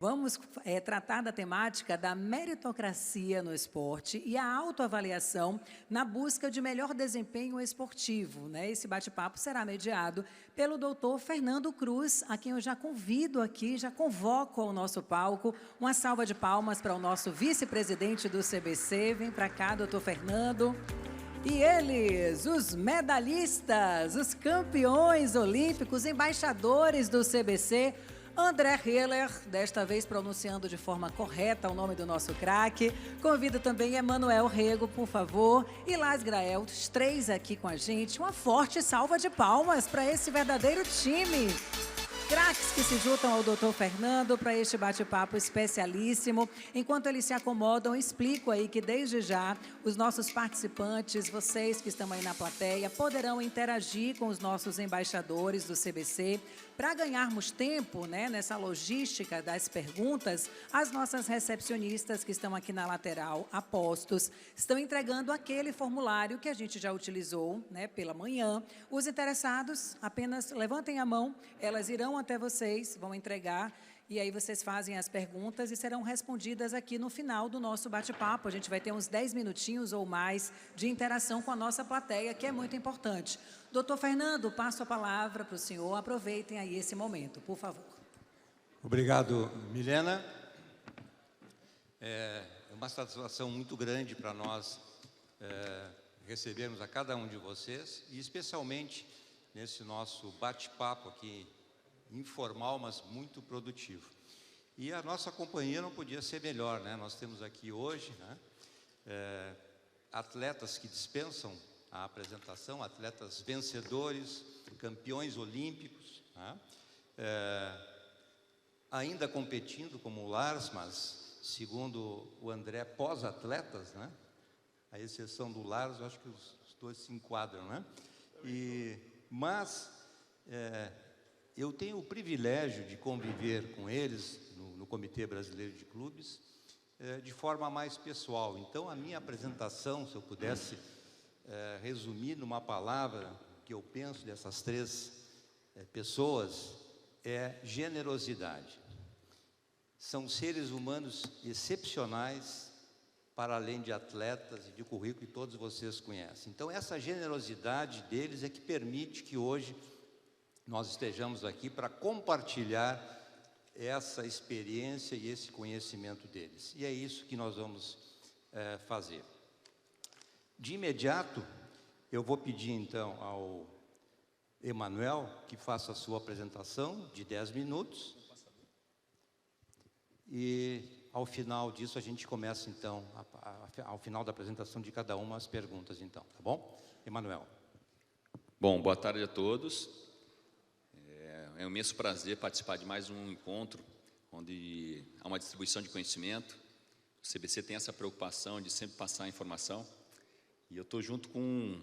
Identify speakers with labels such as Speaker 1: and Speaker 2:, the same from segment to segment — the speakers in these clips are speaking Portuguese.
Speaker 1: Vamos tratar da temática da meritocracia no esporte e a autoavaliação na busca de melhor desempenho esportivo, né? Esse bate-papo será mediado pelo doutor Fernando Cruz, a quem eu já convido aqui, já convoco ao nosso palco. Uma salva de palmas para o nosso vice-presidente do CBC. Vem para cá, doutor Fernando. E eles, os medalhistas, os campeões olímpicos, embaixadores do CBC, André Heller, desta vez pronunciando de forma correta o nome do nosso craque. Convido também Emanuel Rego, por favor, e Lás Grael, os três aqui com a gente. Uma forte salva de palmas para esse verdadeiro time. Craques que se juntam ao doutor Fernando para este bate-papo especialíssimo. Enquanto eles se acomodam, explico aí que desde já os nossos participantes, vocês que estão aí na plateia, poderão interagir com os nossos embaixadores do CBC. Para ganharmos tempo, né, nessa logística das perguntas, as nossas recepcionistas que estão aqui na lateral, a postos, estão entregando aquele formulário que a gente já utilizou, né, pela manhã. Os interessados apenas levantem a mão, elas irão até vocês, vão entregar, e aí vocês fazem as perguntas e serão respondidas aqui no final do nosso bate-papo. A gente vai ter uns 10 minutinhos ou mais de interação com a nossa plateia, que é muito importante. Doutor Fernando, passo a palavra para o senhor. Aproveitem aí esse momento, por favor.
Speaker 2: Obrigado, Milena. É uma satisfação muito grande para nós recebermos a cada um de vocês, e especialmente nesse nosso bate-papo aqui, informal, mas muito produtivo. E a nossa companhia não podia ser melhor, né? Nós temos aqui hoje, né, atletas que dispensam a apresentação, atletas vencedores, campeões olímpicos, né? Ainda competindo como o Lars, mas segundo o André, pós-atletas, né? A exceção do Lars, eu acho que os dois se enquadram, né? Mas eu tenho o privilégio de conviver com eles no Comitê Brasileiro de Clubes de forma mais pessoal. Então, a minha apresentação, se eu pudesse resumir numa palavra que eu penso dessas três pessoas, é generosidade. São seres humanos excepcionais, para além de atletas e de currículo que todos vocês conhecem. Então, essa generosidade deles é que permite que hoje nós estejamos aqui para compartilhar essa experiência e esse conhecimento deles. E é isso que nós vamos fazer. De imediato, eu vou pedir então ao Emanuel que faça a sua apresentação de 10 minutos. E ao final disso a gente começa então, ao final da apresentação de cada uma, as perguntas então, tá bom? Emanuel.
Speaker 3: Bom, boa tarde a todos. É um imenso prazer participar de mais um encontro onde há uma distribuição de conhecimento. O CBC tem essa preocupação de sempre passar a informação. E eu estou junto com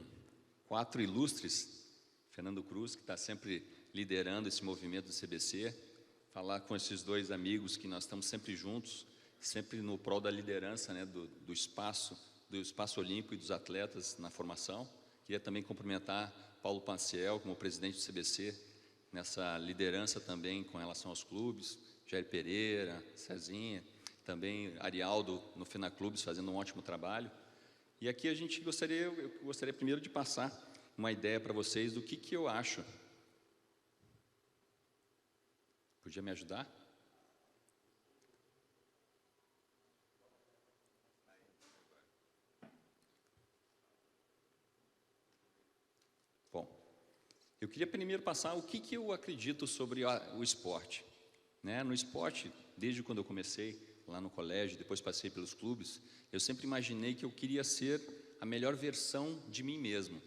Speaker 3: 4 ilustres, Fernando Cruz, que está sempre liderando esse movimento do CBC, falar com esses 2 amigos que nós estamos sempre juntos, sempre no prol da liderança, né, do espaço olímpico e dos atletas na formação. Queria também cumprimentar Paulo Panciel, como presidente do CBC, nessa liderança também com relação aos clubes, Jair Pereira, Cezinha, também Arialdo no FENA Clubes fazendo um ótimo trabalho. E aqui eu gostaria primeiro de passar uma ideia para vocês do que eu acho. Podia me ajudar? Eu queria primeiro passar o que eu acredito sobre o esporte. Né? No esporte, desde quando eu comecei lá no colégio, depois passei pelos clubes, eu sempre imaginei que eu queria ser a melhor versão de mim mesmo.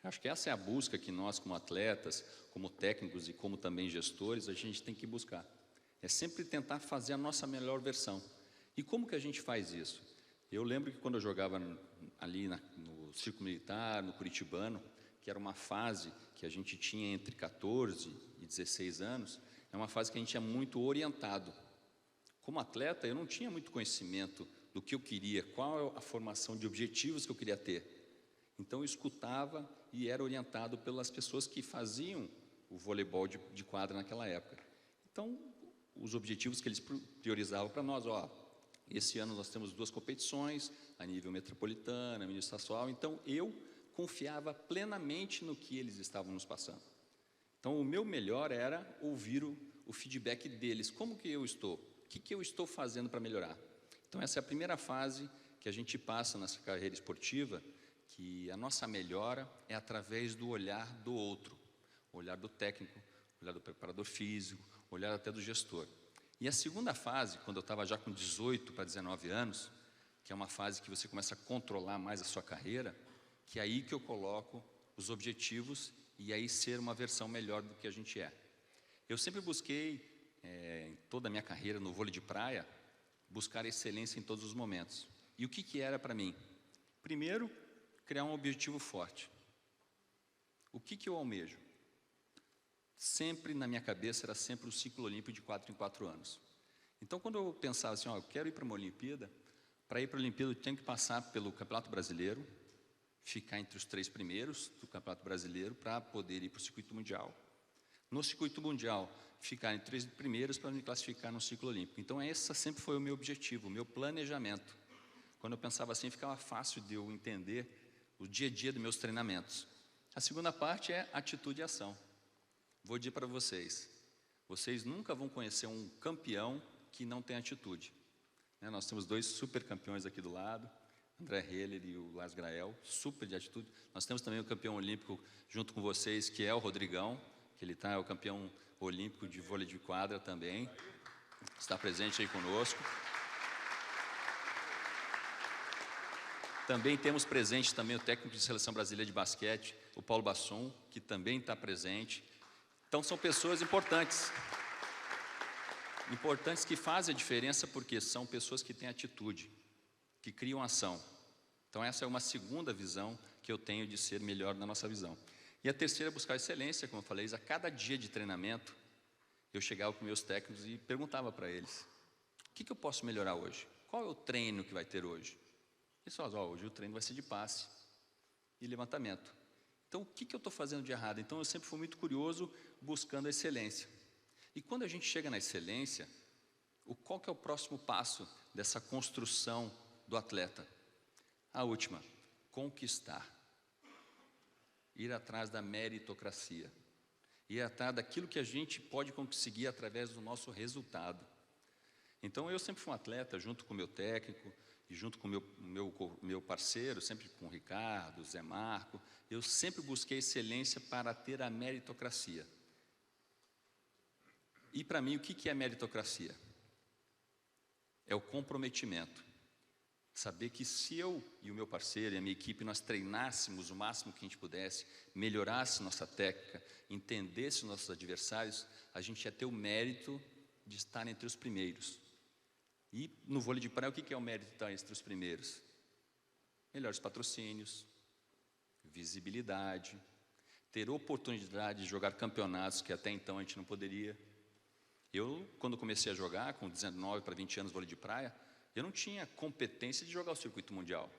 Speaker 3: Acho que essa é a busca que nós, como atletas, como técnicos e como também gestores, a gente tem que buscar. É sempre tentar fazer a nossa melhor versão. E como que a gente faz isso? Eu lembro que quando eu jogava ali no Círculo Militar, no Curitibano, que era uma fase que a gente tinha entre 14 e 16 anos, é uma fase que a gente é muito orientado. Como atleta, eu não tinha muito conhecimento do que eu queria, qual a formação de objetivos que eu queria ter. Então, eu escutava e era orientado pelas pessoas que faziam o voleibol de quadra naquela época. Então, os objetivos que eles priorizavam para nós. Ó, esse ano nós temos 2 competições, a nível metropolitano, a nível estadual, então eu confiava plenamente no que eles estavam nos passando. Então, o meu melhor era ouvir o feedback deles. Como que eu estou? O que eu estou fazendo para melhorar? Então, essa é a primeira fase que a gente passa nessa carreira esportiva, que a nossa melhora é através do olhar do outro, o olhar do técnico, o olhar do preparador físico, o olhar até do gestor. E a segunda fase, quando eu estava já com 18 para 19 anos, que é uma fase que você começa a controlar mais a sua carreira, que é aí que eu coloco os objetivos e aí ser uma versão melhor do que a gente é. Eu sempre busquei, em toda a minha carreira no vôlei de praia, buscar excelência em todos os momentos. E o que era para mim? Primeiro, criar um objetivo forte. O que eu almejo? Sempre na minha cabeça era sempre o ciclo olímpico de 4 em 4 anos. Então, quando eu pensava assim, ó, eu quero ir para uma Olimpíada, para ir para a Olimpíada eu tenho que passar pelo Campeonato Brasileiro, ficar entre os 3 primeiros do Campeonato Brasileiro para poder ir para o Circuito Mundial. No Circuito Mundial, ficar entre os 3 primeiros para me classificar no ciclo olímpico. Então, esse sempre foi o meu objetivo, o meu planejamento. Quando eu pensava assim, ficava fácil de eu entender o dia a dia dos meus treinamentos. A segunda parte é atitude e ação. Vou dizer para vocês, vocês nunca vão conhecer um campeão que não tem atitude. Nós temos 2 super campeões aqui do lado, André Heller e o Lars Grael, super de atitude. Nós temos também o campeão olímpico junto com vocês, que é o Rodrigão, que ele é o campeão olímpico de vôlei de quadra também, está presente aí conosco. Também temos presente também o técnico de seleção brasileira de basquete, o Paulo Basson, que também está presente. Então, são pessoas importantes. Importantes que fazem a diferença porque são pessoas que têm atitude, que criam ação. Então, essa é uma segunda visão que eu tenho de ser melhor na nossa visão. E a terceira é buscar excelência, como eu falei, a cada dia de treinamento, eu chegava com meus técnicos e perguntava para eles, o que eu posso melhorar hoje? Qual é o treino que vai ter hoje? Eles falavam, hoje o treino vai ser de passe e levantamento. Então, o que eu estou fazendo de errado? Então, eu sempre fui muito curioso buscando a excelência. E quando a gente chega na excelência, qual que é o próximo passo dessa construção do atleta? A última, conquistar. Ir atrás da meritocracia. Ir atrás daquilo que a gente pode conseguir através do nosso resultado. Então, eu sempre fui um atleta, junto com o meu técnico, e junto com o meu parceiro, sempre com o Ricardo, o Zé Marco, eu sempre busquei excelência para ter a meritocracia. E para mim, o que é a meritocracia? É o comprometimento. Saber que se eu e o meu parceiro e a minha equipe, nós treinássemos o máximo que a gente pudesse, melhorasse nossa técnica, entendesse os nossos adversários, a gente ia ter o mérito de estar entre os primeiros. E no vôlei de praia, o que é o mérito de estar entre os primeiros? Melhores patrocínios, visibilidade, ter oportunidade de jogar campeonatos que até então a gente não poderia. Eu, quando comecei a jogar, com 19 para 20 anos vôlei de praia, eu não tinha competência de jogar o circuito mundial.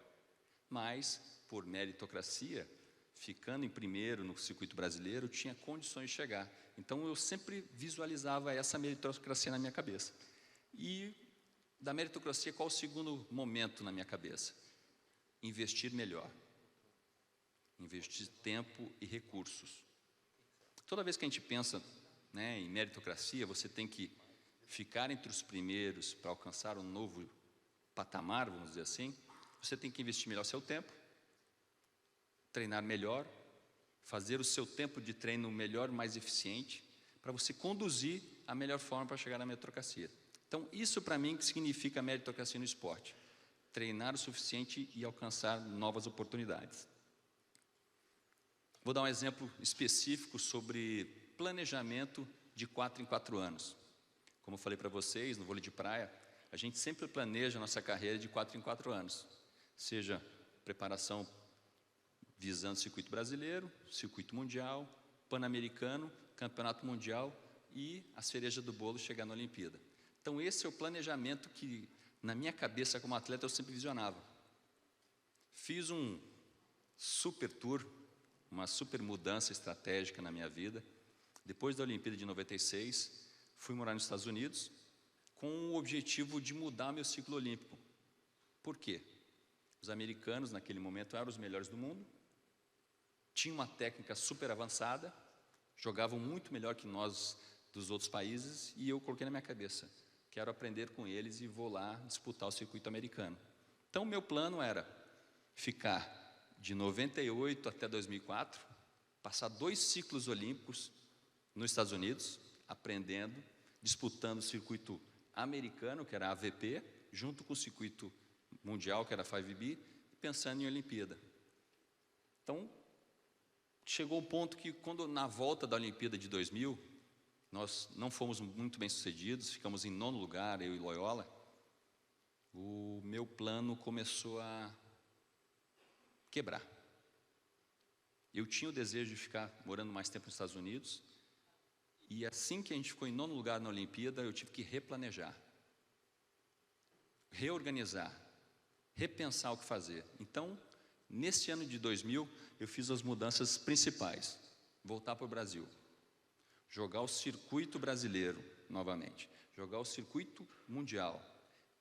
Speaker 3: Mas, por meritocracia, ficando em primeiro no circuito brasileiro, tinha condições de chegar. Então, eu sempre visualizava essa meritocracia na minha cabeça. E da meritocracia, qual o segundo momento na minha cabeça? Investir melhor. Investir tempo e recursos. Toda vez que a gente pensa, em meritocracia, você tem que ficar entre os primeiros para alcançar um novo patamar, vamos dizer assim. Você tem que investir melhor seu tempo, treinar melhor, fazer o seu tempo de treino melhor, mais eficiente, para você conduzir a melhor forma para chegar na meritocracia. Então, isso para mim que significa meritocracia no esporte. Treinar o suficiente e alcançar novas oportunidades. Vou dar um exemplo específico sobre planejamento de 4 em 4 anos. Como eu falei para vocês, no vôlei de praia, a gente sempre planeja a nossa carreira de 4 em 4 anos. Seja preparação visando circuito brasileiro, circuito mundial, pan-americano, campeonato mundial e a cereja do bolo chegar na Olimpíada. Então, esse é o planejamento que, na minha cabeça como atleta, eu sempre visionava. Fiz um super tour, uma super mudança estratégica na minha vida. Depois da Olimpíada de 96, fui morar nos Estados Unidos com o objetivo de mudar meu ciclo olímpico. Por quê? Os americanos, naquele momento, eram os melhores do mundo, tinham uma técnica super avançada, jogavam muito melhor que nós dos outros países, e eu coloquei na minha cabeça, quero aprender com eles e vou lá disputar o circuito americano. Então, meu plano era ficar de 98 até 2004, passar 2 ciclos olímpicos nos Estados Unidos, aprendendo, disputando o circuito americano, que era a AVP, junto com o circuito mundial, que era a 5B, pensando em Olimpíada. Então, chegou o ponto que, quando na volta da Olimpíada de 2000, nós não fomos muito bem sucedidos, ficamos em 9º lugar, eu e Loyola, o meu plano começou a quebrar. Eu tinha o desejo de ficar morando mais tempo nos Estados Unidos, e assim que a gente ficou em 9º lugar na Olimpíada, eu tive que replanejar, reorganizar, repensar o que fazer. Então, nesse ano de 2000, eu fiz as mudanças principais. Voltar para o Brasil, jogar o circuito brasileiro novamente, jogar o circuito mundial,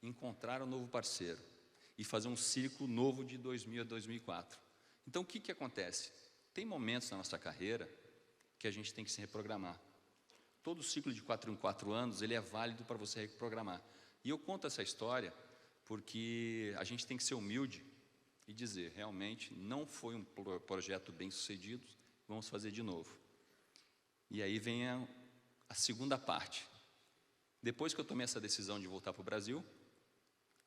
Speaker 3: encontrar um novo parceiro e fazer um ciclo novo de 2000 a 2004. Então, o que acontece? Tem momentos na nossa carreira que a gente tem que se reprogramar. Todo ciclo de 4 em 4 anos, ele é válido para você reprogramar. E eu conto essa história porque a gente tem que ser humilde e dizer, realmente, não foi um projeto bem sucedido, vamos fazer de novo. E aí vem a segunda parte. Depois que eu tomei essa decisão de voltar para o Brasil,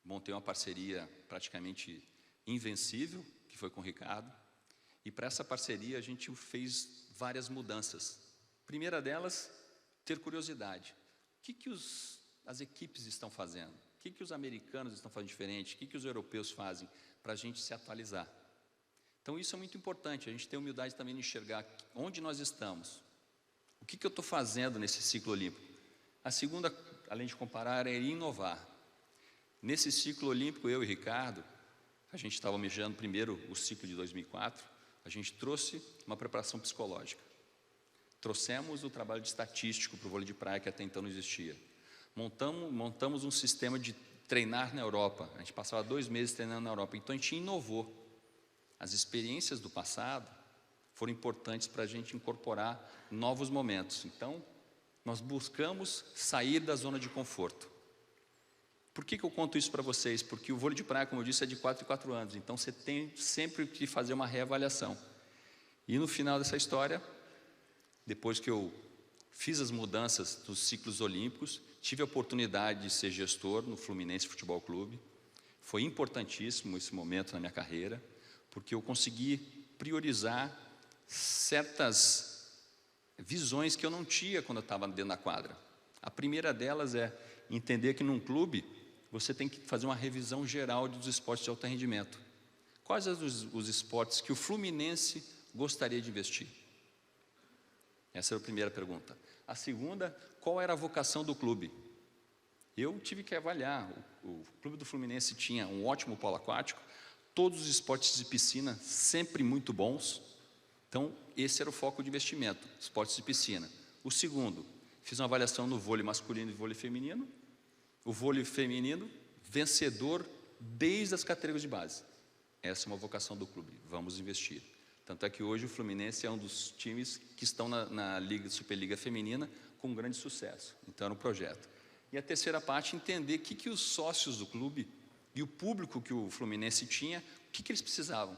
Speaker 3: montei uma parceria praticamente invencível, que foi com o Ricardo, e para essa parceria a gente fez várias mudanças. Primeira delas, ter curiosidade. O que as equipes estão fazendo? O que os americanos estão fazendo diferente? O que os europeus fazem para a gente se atualizar? Então, isso é muito importante, a gente ter humildade também de enxergar onde nós estamos. O que eu estou fazendo nesse ciclo olímpico? A segunda, além de comparar, é inovar. Nesse ciclo olímpico, eu e Ricardo, a gente estava almejando primeiro o ciclo de 2004, a gente trouxe uma preparação psicológica. Trouxemos o trabalho de estatístico para o vôlei de praia, que até então não existia. Montamos um sistema de treinar na Europa. A gente passava 2 meses treinando na Europa. Então, a gente inovou. As experiências do passado foram importantes para a gente incorporar novos momentos. Então, nós buscamos sair da zona de conforto. Por que eu conto isso para vocês? Porque o vôlei de praia, como eu disse, é de 4 em 4 anos. Então, você tem sempre que fazer uma reavaliação. E no final dessa história, depois que eu fiz as mudanças dos ciclos olímpicos, tive a oportunidade de ser gestor no Fluminense Futebol Clube. Foi importantíssimo esse momento na minha carreira, porque eu consegui priorizar certas visões que eu não tinha quando eu estava dentro da quadra. A primeira delas é entender que num clube você tem que fazer uma revisão geral dos esportes de alto rendimento. Quais os esportes que o Fluminense gostaria de investir? Essa é a primeira pergunta. A segunda, qual era a vocação do clube? Eu tive que avaliar. O clube do Fluminense tinha um ótimo polo aquático, todos os esportes de piscina sempre muito bons. Então, esse era o foco de investimento, esportes de piscina. O segundo, fiz uma avaliação no vôlei masculino e vôlei feminino. O vôlei feminino, vencedor desde as categorias de base. Essa é uma vocação do clube, vamos investir. Tanto é que hoje o Fluminense é um dos times que estão na Superliga Feminina com grande sucesso. Então, era um projeto. E a terceira parte, entender o que os sócios do clube e o público que o Fluminense tinha, o que eles precisavam.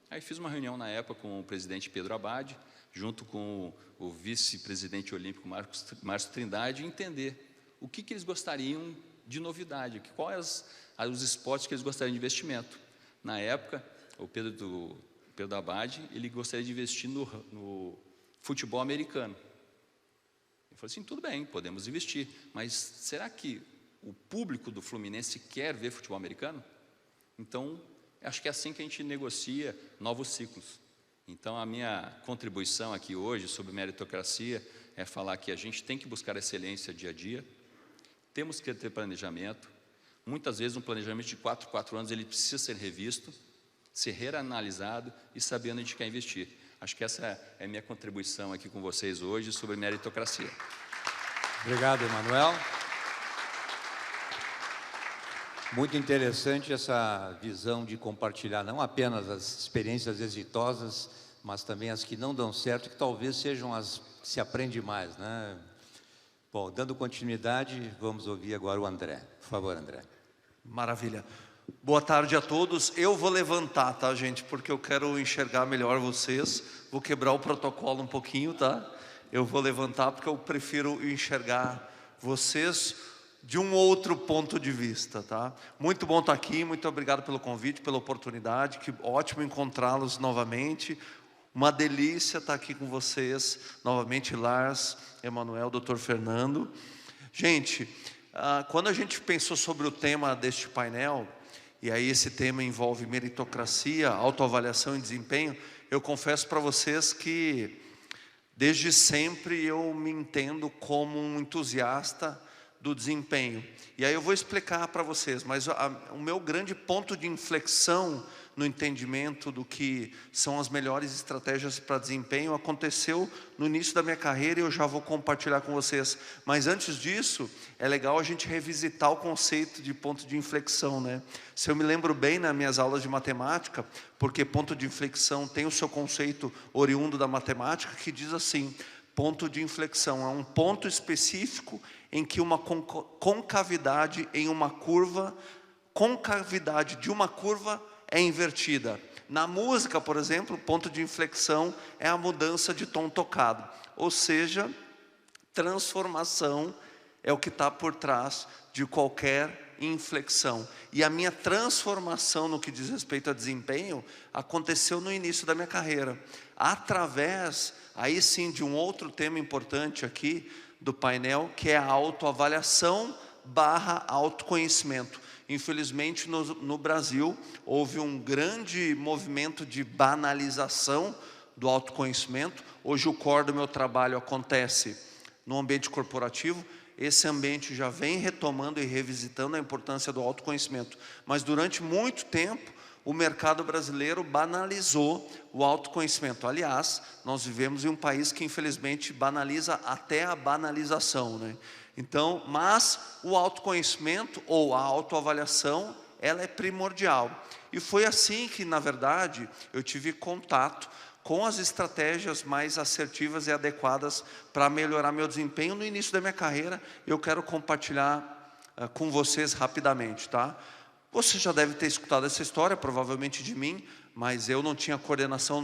Speaker 3: Aí fiz uma reunião na época com o presidente Pedro Abad, junto com o vice-presidente olímpico Márcio Trindade, e entender o que eles gostariam de novidade, quais os esportes que eles gostariam de investimento. Na época, o Pedro Abad, ele gostaria de investir no futebol americano. Eu falei assim, tudo bem, podemos investir, mas será que o público do Fluminense quer ver futebol americano? Então, acho que é assim que a gente negocia novos ciclos. Então, a minha contribuição aqui hoje sobre meritocracia é falar que a gente tem que buscar excelência dia a dia, temos que ter planejamento. Muitas vezes um planejamento de 4 em 4 anos ele precisa ser revisto, ser reanalisado e saber onde a gente quer investir. Acho que essa é a minha contribuição aqui com vocês hoje sobre meritocracia.
Speaker 2: Obrigado, Emanuel. Muito interessante essa visão de compartilhar não apenas as experiências exitosas, mas também as que não dão certo, que talvez sejam as que se aprende mais, né? Bom, dando continuidade, vamos ouvir agora o André. Por favor, André.
Speaker 4: Maravilha. Boa tarde a todos. Eu vou levantar, tá, gente? Porque eu quero enxergar melhor vocês. Vou quebrar o protocolo um pouquinho, tá? Eu vou levantar porque eu prefiro enxergar vocês de um outro ponto de vista, tá? Muito bom estar aqui, muito obrigado pelo convite, pela oportunidade, que ótimo encontrá-los novamente. Uma delícia estar aqui com vocês novamente, Lars, Emanuel, Dr. Fernando. Gente, quando a gente pensou sobre o tema deste painel, e aí esse tema envolve meritocracia, autoavaliação e desempenho, eu confesso para vocês que desde sempre eu me entendo como um entusiasta do desempenho. E aí eu vou explicar para vocês, mas o meu grande ponto de inflexão no entendimento do que são as melhores estratégias para desempenho aconteceu no início da minha carreira e eu já vou compartilhar com vocês. Mas antes disso, é legal a gente revisitar o conceito de ponto de inflexão, né? Se eu me lembro bem nas minhas aulas de matemática, porque ponto de inflexão tem o seu conceito oriundo da matemática, que diz assim: ponto de inflexão é um ponto específico em que uma concavidade em uma curva, concavidade de uma curva é invertida. Na música, por exemplo, ponto de inflexão é a mudança de tom tocado. Ou seja, transformação é o que está por trás de qualquer inflexão. E a minha transformação no que diz respeito a desempenho aconteceu no início da minha carreira. Através, aí sim, de um outro tema importante aqui do painel, que é a autoavaliação / autoconhecimento. Infelizmente, no Brasil, houve um grande movimento de banalização do autoconhecimento. Hoje o core do meu trabalho acontece no ambiente corporativo. Esse ambiente já vem retomando e revisitando a importância do autoconhecimento. Mas durante muito tempo, o mercado brasileiro banalizou o autoconhecimento. Aliás, nós vivemos em um país que infelizmente banaliza até a banalização, né? Então, mas o autoconhecimento ou a autoavaliação, ela é primordial. E foi assim que, na verdade, eu tive contato com as estratégias mais assertivas e adequadas para melhorar meu desempenho no início da minha carreira. Eu quero compartilhar com vocês rapidamente, tá? Você já deve ter escutado essa história, provavelmente de mim, mas eu não tinha coordenação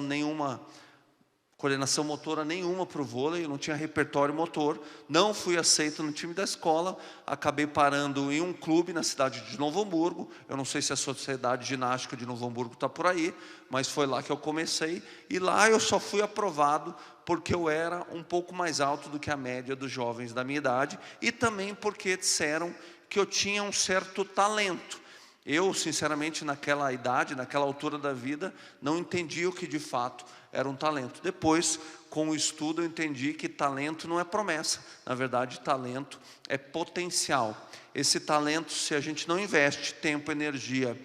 Speaker 4: motora nenhuma para o vôlei, eu não tinha repertório motor, não fui aceito no time da escola, acabei parando em um clube na cidade de Novo Hamburgo. Eu não sei se a Sociedade Ginástica de Novo Hamburgo está por aí, mas foi lá que eu comecei, e lá eu só fui aprovado porque eu era um pouco mais alto do que a média dos jovens da minha idade, e também porque disseram que eu tinha um certo talento. Eu, sinceramente, naquela idade, naquela altura da vida, não entendi o que de fato era um talento. Depois, com o estudo, eu entendi que talento não é promessa. Na verdade, talento é potencial. Esse talento, se a gente não investe tempo, energia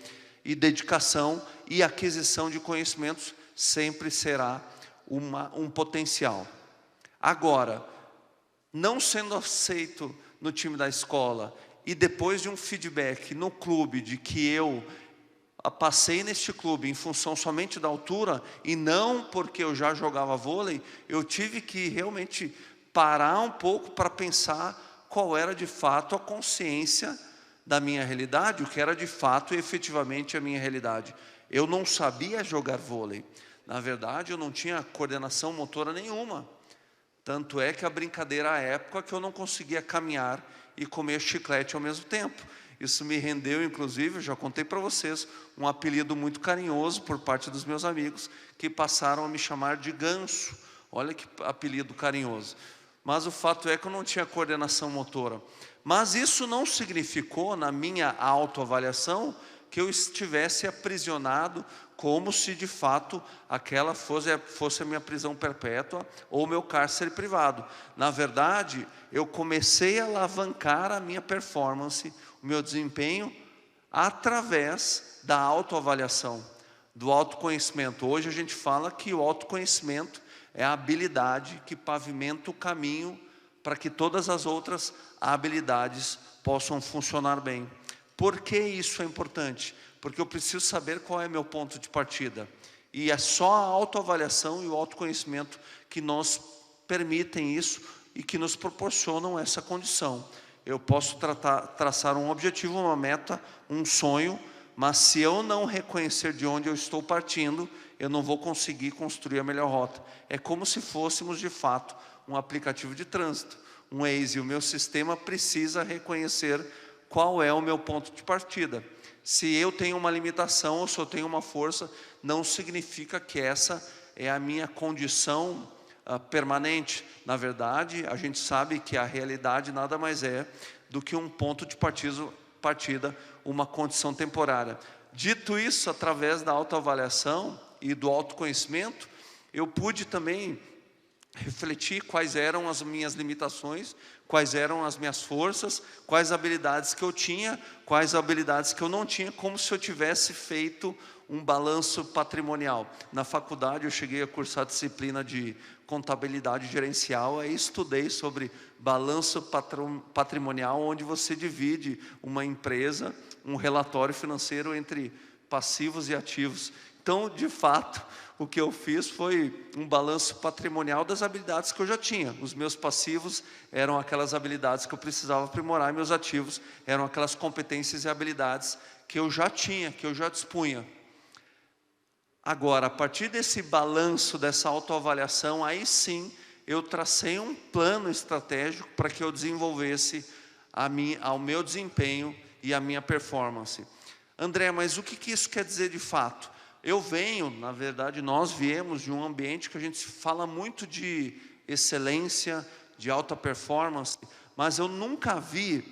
Speaker 4: e dedicação e aquisição de conhecimentos, sempre será um potencial. Agora, não sendo aceito no time da escola e depois de um feedback no clube de que eu passei neste clube em função somente da altura e não porque eu já jogava vôlei, eu tive que realmente parar um pouco para pensar qual era de fato a consciência da minha realidade, o que era de fato e efetivamente a minha realidade. Eu não sabia jogar vôlei. Na verdade, eu não tinha coordenação motora nenhuma. Tanto é que a brincadeira à época que eu não conseguia caminhar e comer chiclete ao mesmo tempo. Isso me rendeu, inclusive, já contei para vocês, um apelido muito carinhoso por parte dos meus amigos, que passaram a me chamar de ganso. Olha que apelido carinhoso. Mas o fato é que eu não tinha coordenação motora. Mas isso não significou, na minha autoavaliação, que eu estivesse aprisionado, como se de fato aquela fosse a minha prisão perpétua ou o meu cárcere privado. Na verdade, eu comecei a alavancar a minha performance, o meu desempenho, através da autoavaliação, do autoconhecimento. Hoje a gente fala que o autoconhecimento é a habilidade que pavimenta o caminho para que todas as outras habilidades possam funcionar bem. Por que isso é importante? Porque eu preciso saber qual é meu ponto de partida. E é só a autoavaliação e o autoconhecimento que nos permitem isso e que nos proporcionam essa condição. Eu posso traçar um objetivo, uma meta, um sonho, mas se eu não reconhecer de onde eu estou partindo, eu não vou conseguir construir a melhor rota. É como se fôssemos, de fato, um aplicativo de trânsito, um Waze. O meu sistema precisa reconhecer qual é o meu ponto de partida. Se eu tenho uma limitação ou se eu tenho uma força, não significa que essa é a minha condição permanente. Na verdade, a gente sabe que a realidade nada mais é do que um ponto de partida, uma condição temporária. Dito isso, através da autoavaliação e do autoconhecimento, eu pude também refletir quais eram as minhas limitações, quais eram as minhas forças, quais habilidades que eu tinha, quais habilidades que eu não tinha, como se eu tivesse feito um balanço patrimonial. Na faculdade eu cheguei a cursar a disciplina de contabilidade gerencial, aí estudei sobre balanço patrimonial, onde você divide uma empresa, um relatório financeiro entre passivos e ativos. Então, de fato, o que eu fiz foi um balanço patrimonial das habilidades que eu já tinha. Os meus passivos eram aquelas habilidades que eu precisava aprimorar, e meus ativos eram aquelas competências e habilidades que eu já tinha, que eu já dispunha. Agora, a partir desse balanço, dessa autoavaliação, aí sim, eu tracei um plano estratégico para que eu desenvolvesse ao meu desempenho e a minha performance. André, mas o que isso quer dizer de fato? Eu venho, na verdade, nós viemos de um ambiente que a gente fala muito de excelência, de alta performance, mas eu nunca vi,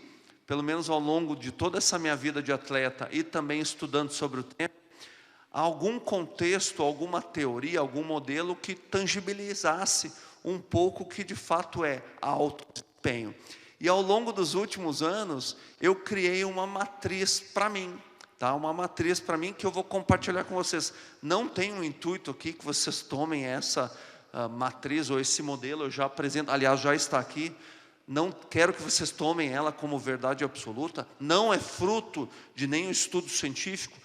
Speaker 4: pelo menos ao longo de toda essa minha vida de atleta e também estudando sobre o tema, algum contexto, alguma teoria, algum modelo que tangibilizasse um pouco o que de fato é alto desempenho. E ao longo dos últimos anos, eu criei uma matriz para mim, tá? Uma matriz para mim que eu vou compartilhar com vocês. Não tem um intuito aqui que vocês tomem essa matriz ou esse modelo, eu já apresento, aliás, já está aqui. Não quero que vocês tomem ela como verdade absoluta, não é fruto de nenhum estudo científico,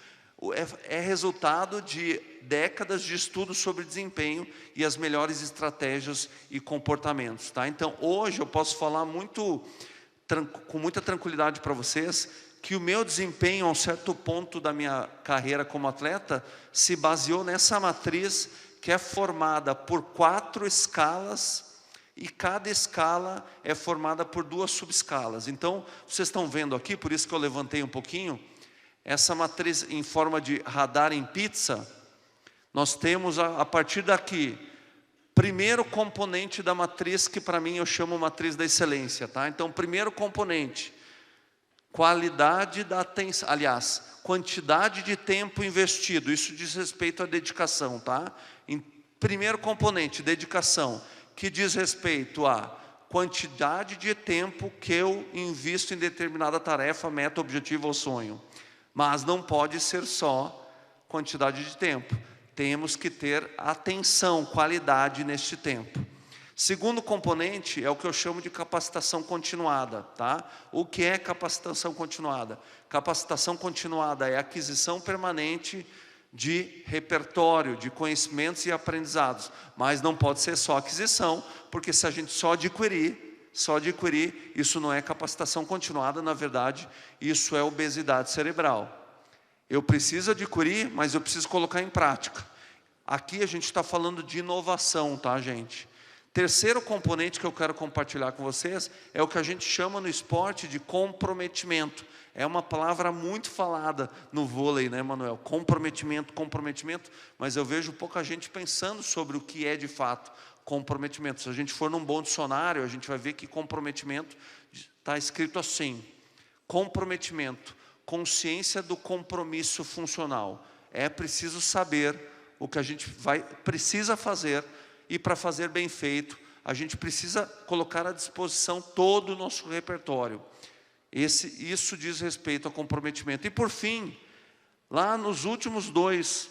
Speaker 4: é resultado de décadas de estudos sobre desempenho e as melhores estratégias e comportamentos, tá? Então, hoje eu posso falar com muita tranquilidade para vocês que o meu desempenho, a um certo ponto da minha carreira como atleta, se baseou nessa matriz que é formada por 4 escalas e cada escala é formada por 2 subescalas. Então, vocês estão vendo aqui, por isso que eu levantei um pouquinho, essa matriz em forma de radar em pizza. Nós temos a partir daqui, primeiro componente da matriz, que para mim eu chamo matriz da excelência, tá? Então, primeiro componente, qualidade da atenção, aliás, quantidade de tempo investido, isso diz respeito à dedicação, tá? Primeiro componente, dedicação, que diz respeito à quantidade de tempo que eu invisto em determinada tarefa, meta, objetivo ou sonho. Mas não pode ser só quantidade de tempo. Temos que ter atenção, qualidade neste tempo. Segundo componente é o que eu chamo de capacitação continuada, tá? O que é capacitação continuada? Capacitação continuada é a aquisição permanente de repertório, de conhecimentos e aprendizados. Mas não pode ser só aquisição, porque se a gente só adquirir, isso não é capacitação continuada, na verdade, isso é obesidade cerebral. Eu preciso adquirir, mas eu preciso colocar em prática. Aqui a gente está falando de inovação, tá, gente? Terceiro componente que eu quero compartilhar com vocês é o que a gente chama no esporte de comprometimento. É uma palavra muito falada no vôlei, né, Manuel? Comprometimento, mas eu vejo pouca gente pensando sobre o que é de fato comprometimento. Se a gente for num bom dicionário, a gente vai ver que comprometimento está escrito assim: comprometimento, consciência do compromisso funcional. É preciso saber o que a gente precisa fazer, e para fazer bem feito, a gente precisa colocar à disposição todo o nosso repertório. Isso diz respeito ao comprometimento. E por fim, lá nos últimos 2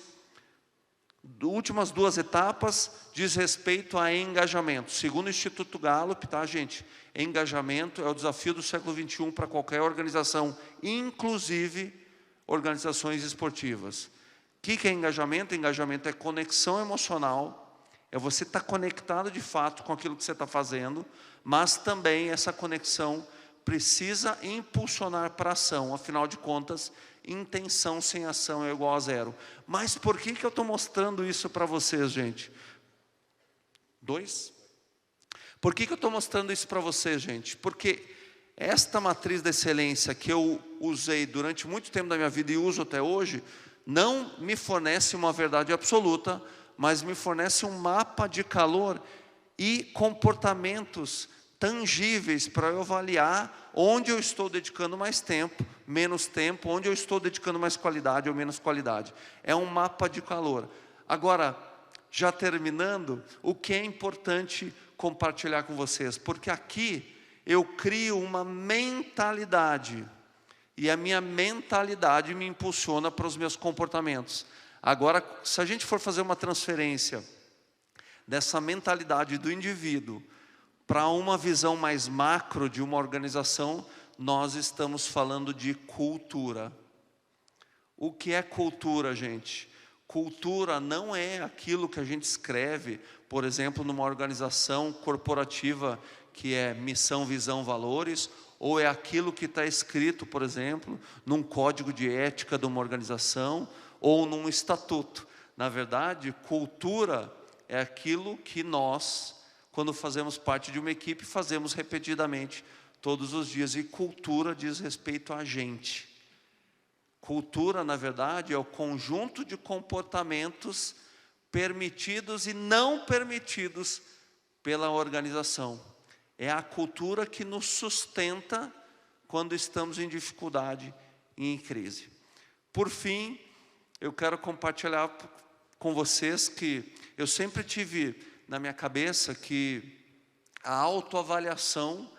Speaker 4: Últimas 2 etapas diz respeito a engajamento. Segundo o Instituto Gallup, tá, gente? Engajamento é o desafio do século XXI para qualquer organização, inclusive organizações esportivas. O que é engajamento? Engajamento é conexão emocional, é você estar conectado de fato com aquilo que você está fazendo, mas também essa conexão precisa impulsionar para a ação. Afinal de contas, intenção sem ação é igual a 0. Mas por que eu estou mostrando isso para vocês, gente? 2? Por que eu estou mostrando isso para vocês, gente? Porque esta matriz da excelência que eu usei durante muito tempo da minha vida e uso até hoje, não me fornece uma verdade absoluta, mas me fornece um mapa de calor e comportamentos tangíveis para eu avaliar onde eu estou dedicando mais tempo, menos tempo, onde eu estou dedicando mais qualidade ou menos qualidade. É um mapa de calor. Agora, já terminando, o que é importante compartilhar com vocês? Porque aqui eu crio uma mentalidade, e a minha mentalidade me impulsiona para os meus comportamentos. Agora, se a gente for fazer uma transferência dessa mentalidade do indivíduo para uma visão mais macro de uma organização, nós estamos falando de cultura. O que é cultura, gente? Cultura não é aquilo que a gente escreve, por exemplo, numa organização corporativa que é missão, visão, valores, ou é aquilo que está escrito, por exemplo, num código de ética de uma organização, ou num estatuto. Na verdade, cultura é aquilo que nós, quando fazemos parte de uma equipe, fazemos repetidamente, todos os dias. E cultura diz respeito a gente. Cultura, na verdade, é o conjunto de comportamentos permitidos e não permitidos pela organização. É a cultura que nos sustenta quando estamos em dificuldade e em crise. Por fim, eu quero compartilhar com vocês que eu sempre tive na minha cabeça que a autoavaliação,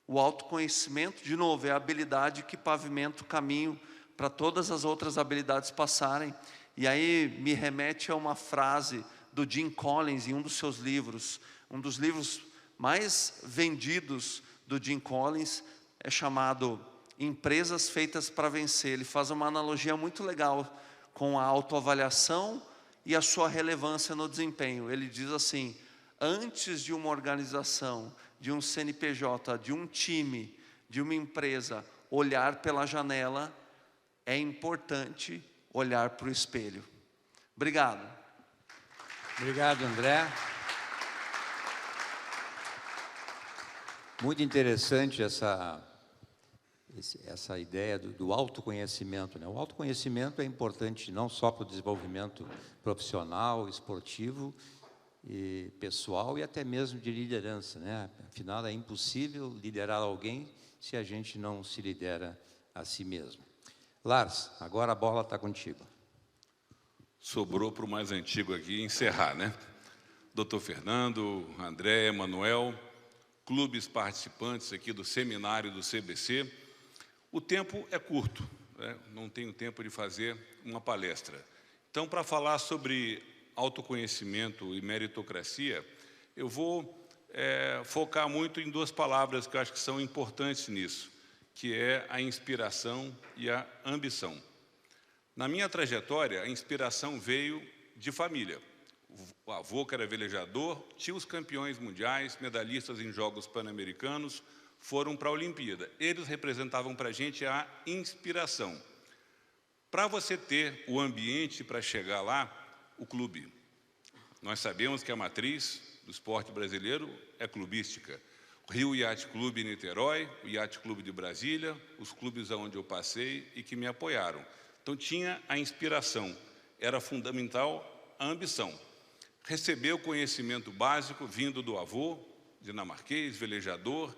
Speaker 4: o autoconhecimento, de novo, é a habilidade que pavimenta o caminho para todas as outras habilidades passarem. E aí me remete a uma frase do Jim Collins em um dos seus livros, um dos livros mais vendidos do Jim Collins, é chamado Empresas Feitas para Vencer. Ele faz uma analogia muito legal com a autoavaliação e a sua relevância no desempenho. Ele diz assim: antes de uma organização, de um CNPJ, de um time, de uma empresa olhar pela janela, é importante olhar para o espelho. Obrigado.
Speaker 2: Obrigado, André. Muito interessante essa ideia do autoconhecimento, né? O autoconhecimento é importante não só para o desenvolvimento profissional, esportivo, e pessoal e até mesmo de liderança, né? Afinal, é impossível liderar alguém se a gente não se lidera a si mesmo. Lars, agora a bola está contigo.
Speaker 5: Sobrou para o mais antigo aqui encerrar, né? Doutor Fernando, André, Manuel, clubes participantes aqui do seminário do CBC. O tempo é curto, né? Não tenho tempo de fazer uma palestra. Então, para falar sobre autoconhecimento e meritocracia, eu vou focar muito em 2 palavras que eu acho que são importantes nisso, que é a inspiração e a ambição. Na minha trajetória, a inspiração veio de família. O avô, que era velejador, tios campeões mundiais, medalhistas em Jogos Pan-Americanos, foram para a Olimpíada. Eles representavam para a gente a inspiração. Para você ter o ambiente para chegar lá, o clube. Nós sabemos que a matriz do esporte brasileiro é clubística. O Rio Yacht Clube em Niterói, o Yacht Clube de Brasília, os clubes onde eu passei e que me apoiaram. Então tinha a inspiração, era fundamental a ambição. Receber o conhecimento básico vindo do avô, dinamarquês, velejador,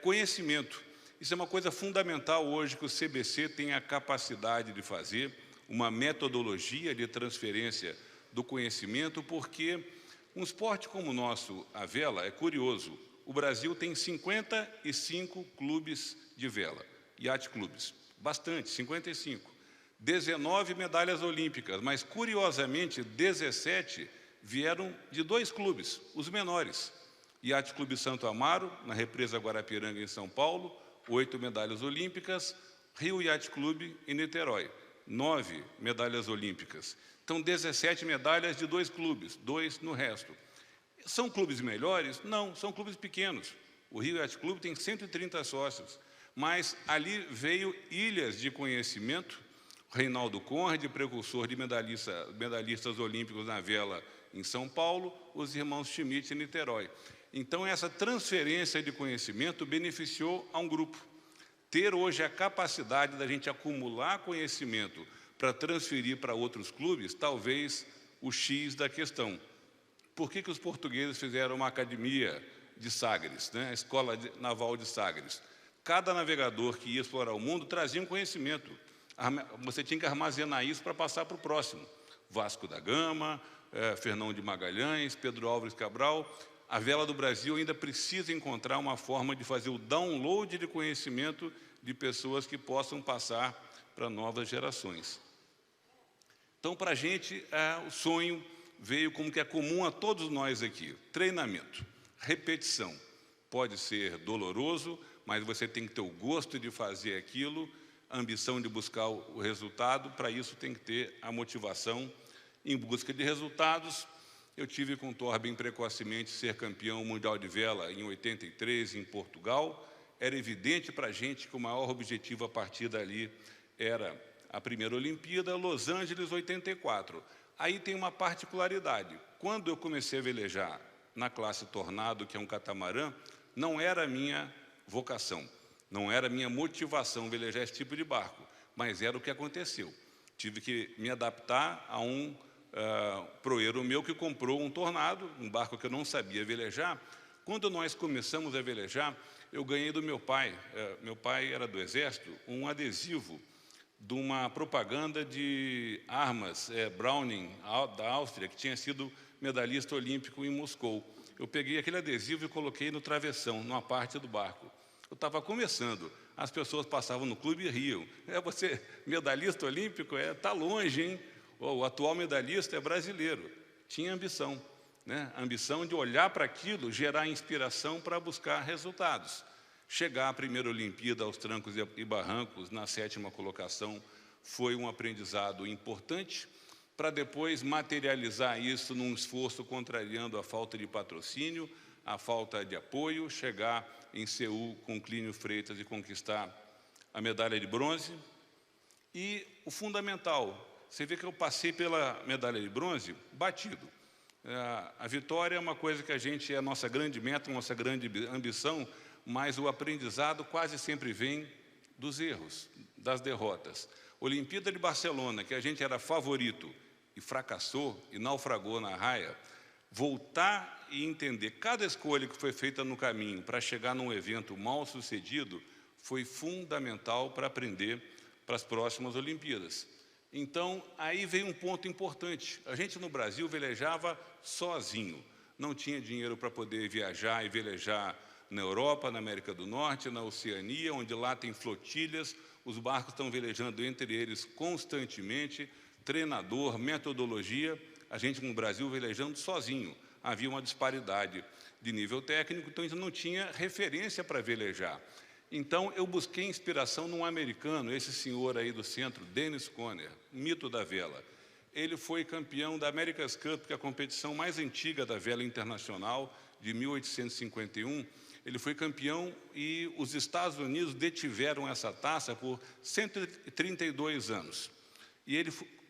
Speaker 5: conhecimento. Isso é uma coisa fundamental hoje que o CBC tem a capacidade de fazer, uma metodologia de transferência do conhecimento, porque um esporte como o nosso, a vela, é curioso. O Brasil tem 55 clubes de vela, yacht clubes, bastante, 55. 19 medalhas olímpicas, mas, curiosamente, 17 vieram de 2 clubes, os menores. Yacht Clube Santo Amaro, na represa Guarapiranga, em São Paulo, 8 medalhas olímpicas. Rio Yacht Clube, em Niterói, 9 medalhas olímpicas. Então, 17 medalhas de 2 clubes, 2 no resto. São clubes melhores? Não, são clubes pequenos. O Rio Yacht Clube tem 130 sócios, mas ali veio ilhas de conhecimento. Reinaldo Conrad, precursor de medalhistas olímpicos na vela em São Paulo, os irmãos Schmidt em Niterói. Então, essa transferência de conhecimento beneficiou a um grupo. Ter hoje a capacidade da gente acumular conhecimento para transferir para outros clubes, talvez o X da questão. Por que os portugueses fizeram uma academia de Sagres, né? A Escola Naval de Sagres? Cada navegador que ia explorar o mundo trazia um conhecimento. Você tinha que armazenar isso para passar para o próximo. Vasco da Gama, Fernão de Magalhães, Pedro Álvares Cabral. A vela do Brasil ainda precisa encontrar uma forma de fazer o download de conhecimento de pessoas que possam passar para novas gerações. Então, para a gente, o sonho veio como que é comum a todos nós aqui. Treinamento, repetição. Pode ser doloroso, mas você tem que ter o gosto de fazer aquilo, a ambição de buscar o resultado. Para isso, tem que ter a motivação em busca de resultados. Eu tive com o Torben precocemente ser campeão mundial de vela em 83, em Portugal. Era evidente para a gente que o maior objetivo a partir dali era a primeira Olimpíada, Los Angeles, 84. Aí tem uma particularidade. Quando eu comecei a velejar na classe Tornado, que é um catamarã, não era a minha vocação, não era a minha motivação velejar esse tipo de barco, mas era o que aconteceu. Tive que me adaptar a um proeiro meu que comprou um Tornado, um barco que eu não sabia velejar. Quando nós começamos a velejar, eu ganhei do meu pai era do Exército, um adesivo de uma propaganda de armas, Browning, da Áustria, que tinha sido medalhista olímpico em Moscou. Eu peguei aquele adesivo e coloquei no travessão, numa parte do barco. Eu estava começando, as pessoas passavam no clube e riam. Você medalhista olímpico? Está longe, hein? O atual medalhista é brasileiro. Tinha ambição, né? A ambição de olhar para aquilo, gerar inspiração para buscar resultados. Chegar à primeira Olimpíada aos trancos e barrancos, na 7ª colocação, foi um aprendizado importante, para depois materializar isso num esforço contrariando a falta de patrocínio, a falta de apoio, chegar em Seul com Clínio Freitas e conquistar a medalha de bronze. E o fundamental, você vê que eu passei pela medalha de bronze batido. A vitória é uma coisa que é a nossa grande meta, nossa grande ambição, mas o aprendizado quase sempre vem dos erros, das derrotas. Olimpíada de Barcelona, que a gente era favorito e fracassou e naufragou na raia, voltar e entender cada escolha que foi feita no caminho para chegar num evento mal sucedido foi fundamental para aprender para as próximas Olimpíadas. Então, aí veio um ponto importante. A gente no Brasil velejava sozinho, não tinha dinheiro para poder viajar e velejar na Europa, na América do Norte, na Oceania, onde lá tem flotilhas, os barcos estão velejando entre eles constantemente, treinador, metodologia, a gente no Brasil velejando sozinho. Havia uma disparidade de nível técnico, então a gente não tinha referência para velejar. Então eu busquei inspiração num americano, esse senhor aí do centro, Dennis Conner, mito da vela. Ele foi campeão da America's Cup, que é a competição mais antiga da vela internacional, de 1851. Ele foi campeão e os Estados Unidos detiveram essa taça por 132 anos. E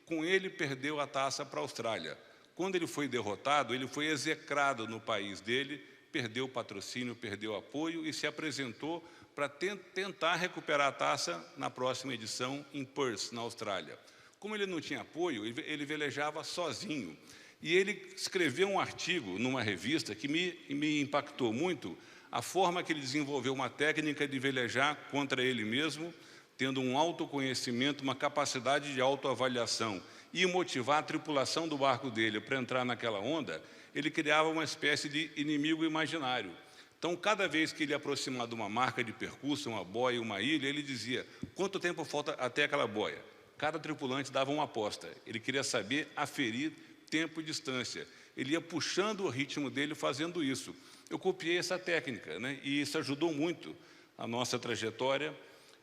Speaker 5: com ele perdeu a taça para a Austrália. Quando ele foi derrotado, ele foi execrado no país dele, perdeu patrocínio, perdeu apoio e se apresentou para tentar recuperar a taça na próxima edição em Perth, na Austrália. Como ele não tinha apoio, ele velejava sozinho. E ele escreveu um artigo numa revista que me impactou muito, a forma que ele desenvolveu uma técnica de velejar contra ele mesmo, tendo um autoconhecimento, uma capacidade de autoavaliação e motivar a tripulação do barco dele para entrar naquela onda, ele criava uma espécie de inimigo imaginário. Então, cada vez que ele aproximava de uma marca de percurso, uma boia, uma ilha, ele dizia: quanto tempo falta até aquela boia? cada tripulante dava uma aposta. Ele queria saber aferir tempo e distância. Ele ia puxando o ritmo dele fazendo isso. Eu copiei essa técnica, né? E isso ajudou muito a nossa trajetória.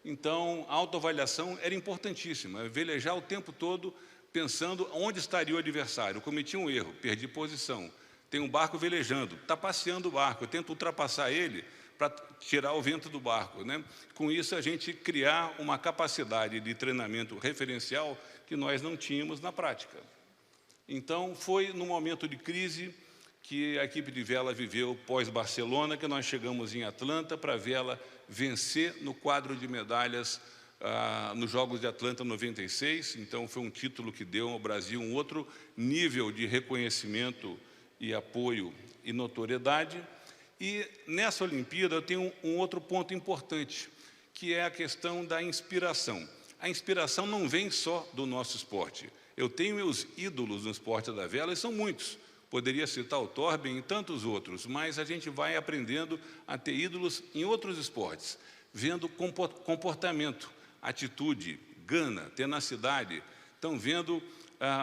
Speaker 5: Então, a autoavaliação era importantíssima, velejar o tempo todo pensando onde estaria o adversário. Eu cometi um erro, perdi posição. Tem um barco velejando, está passeando o barco, eu tento ultrapassar ele para tirar o vento do barco, né? Com isso, a gente criar uma capacidade de treinamento referencial que nós não tínhamos na prática. Então, foi no momento de crise que a equipe de vela viveu pós-Barcelona, que nós chegamos em Atlanta para a vela vencer no quadro de medalhas nos Jogos de Atlanta 96. Então, foi um título que deu ao Brasil um outro nível de reconhecimento e apoio e notoriedade. E nessa Olimpíada eu tenho um outro ponto importante, que é a questão da inspiração. A inspiração não vem só do nosso esporte. Eu tenho meus ídolos no esporte da vela, e são muitos. Poderia citar o Torben e tantos outros, mas a gente vai aprendendo a ter ídolos em outros esportes, vendo comportamento, atitude, gana, tenacidade. Então, vendo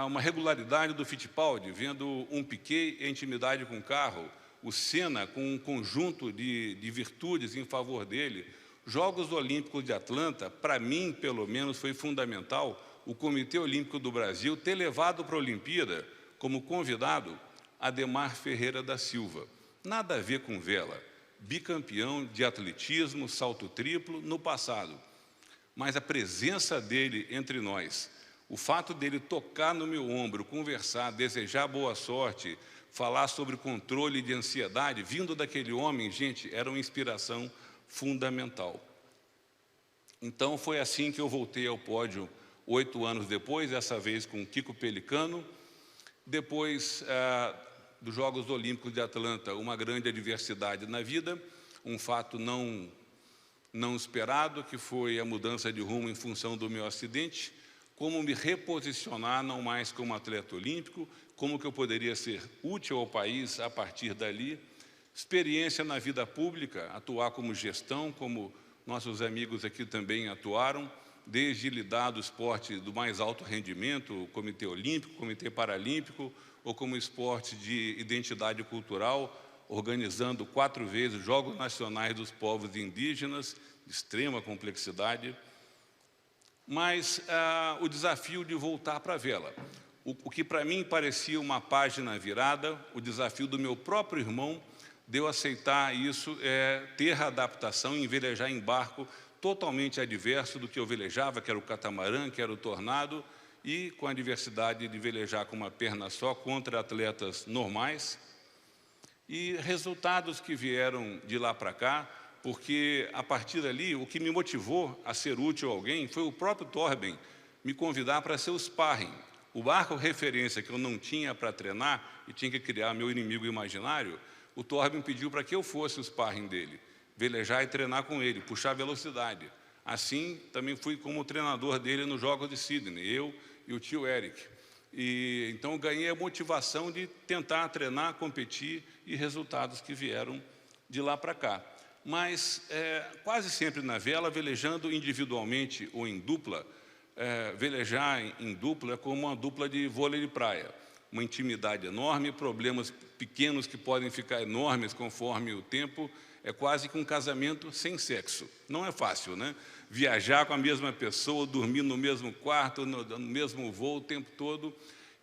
Speaker 5: uma regularidade do Fittipaldi, vendo um Piquet em intimidade com o carro, o Senna com um conjunto de virtudes em favor dele. Jogos Olímpicos de Atlanta, para mim, pelo menos, foi fundamental o Comitê Olímpico do Brasil ter levado para a Olimpíada, como convidado, Ademar Ferreira da Silva. Nada a ver com vela, bicampeão de atletismo, salto triplo no passado. Mas a presença dele entre nós, o fato dele tocar no meu ombro, conversar, desejar boa sorte, falar sobre controle de ansiedade, vindo daquele homem, gente, era uma inspiração fundamental. Então, foi assim que eu voltei ao pódio 8 anos depois, dessa vez com Kiko Pelicano. Depois dos Jogos Olímpicos de Atlanta, uma grande adversidade na vida, um fato não esperado, que foi a mudança de rumo em função do meu acidente, como me reposicionar não mais como atleta olímpico, como que eu poderia ser útil ao país a partir dali, experiência na vida pública, atuar como gestão, como nossos amigos aqui também atuaram, desde lidar do esporte do mais alto rendimento, o Comitê Olímpico, Comitê Paralímpico, ou como esporte de identidade cultural, organizando 4 vezes Jogos Nacionais dos Povos Indígenas, de extrema complexidade, mas o desafio de voltar para a vela. O que para mim parecia uma página virada, o desafio do meu próprio irmão, de eu aceitar isso, ter a adaptação em velejar em barco totalmente adverso do que eu velejava, que era o catamarã, que era o tornado, e com a diversidade de velejar com uma perna só contra atletas normais. E resultados que vieram de lá para cá, porque a partir dali, o que me motivou a ser útil a alguém foi o próprio Torben me convidar para ser o sparring. O barco referência que eu não tinha para treinar e tinha que criar meu inimigo imaginário, o Torben pediu para que eu fosse o sparring dele, velejar e treinar com ele, puxar velocidade. Assim, também fui como treinador dele nos Jogos de Sydney, eu e o tio Eric. E então ganhei a motivação de tentar treinar, competir e resultados que vieram de lá para cá. Mas quase sempre na vela, velejando individualmente ou em dupla, velejar em dupla é como uma dupla de vôlei de praia. Uma intimidade enorme, problemas pequenos que podem ficar enormes conforme o tempo, é quase que um casamento sem sexo. Não é fácil, né? Viajar com a mesma pessoa, dormir no mesmo quarto, no mesmo voo o tempo todo.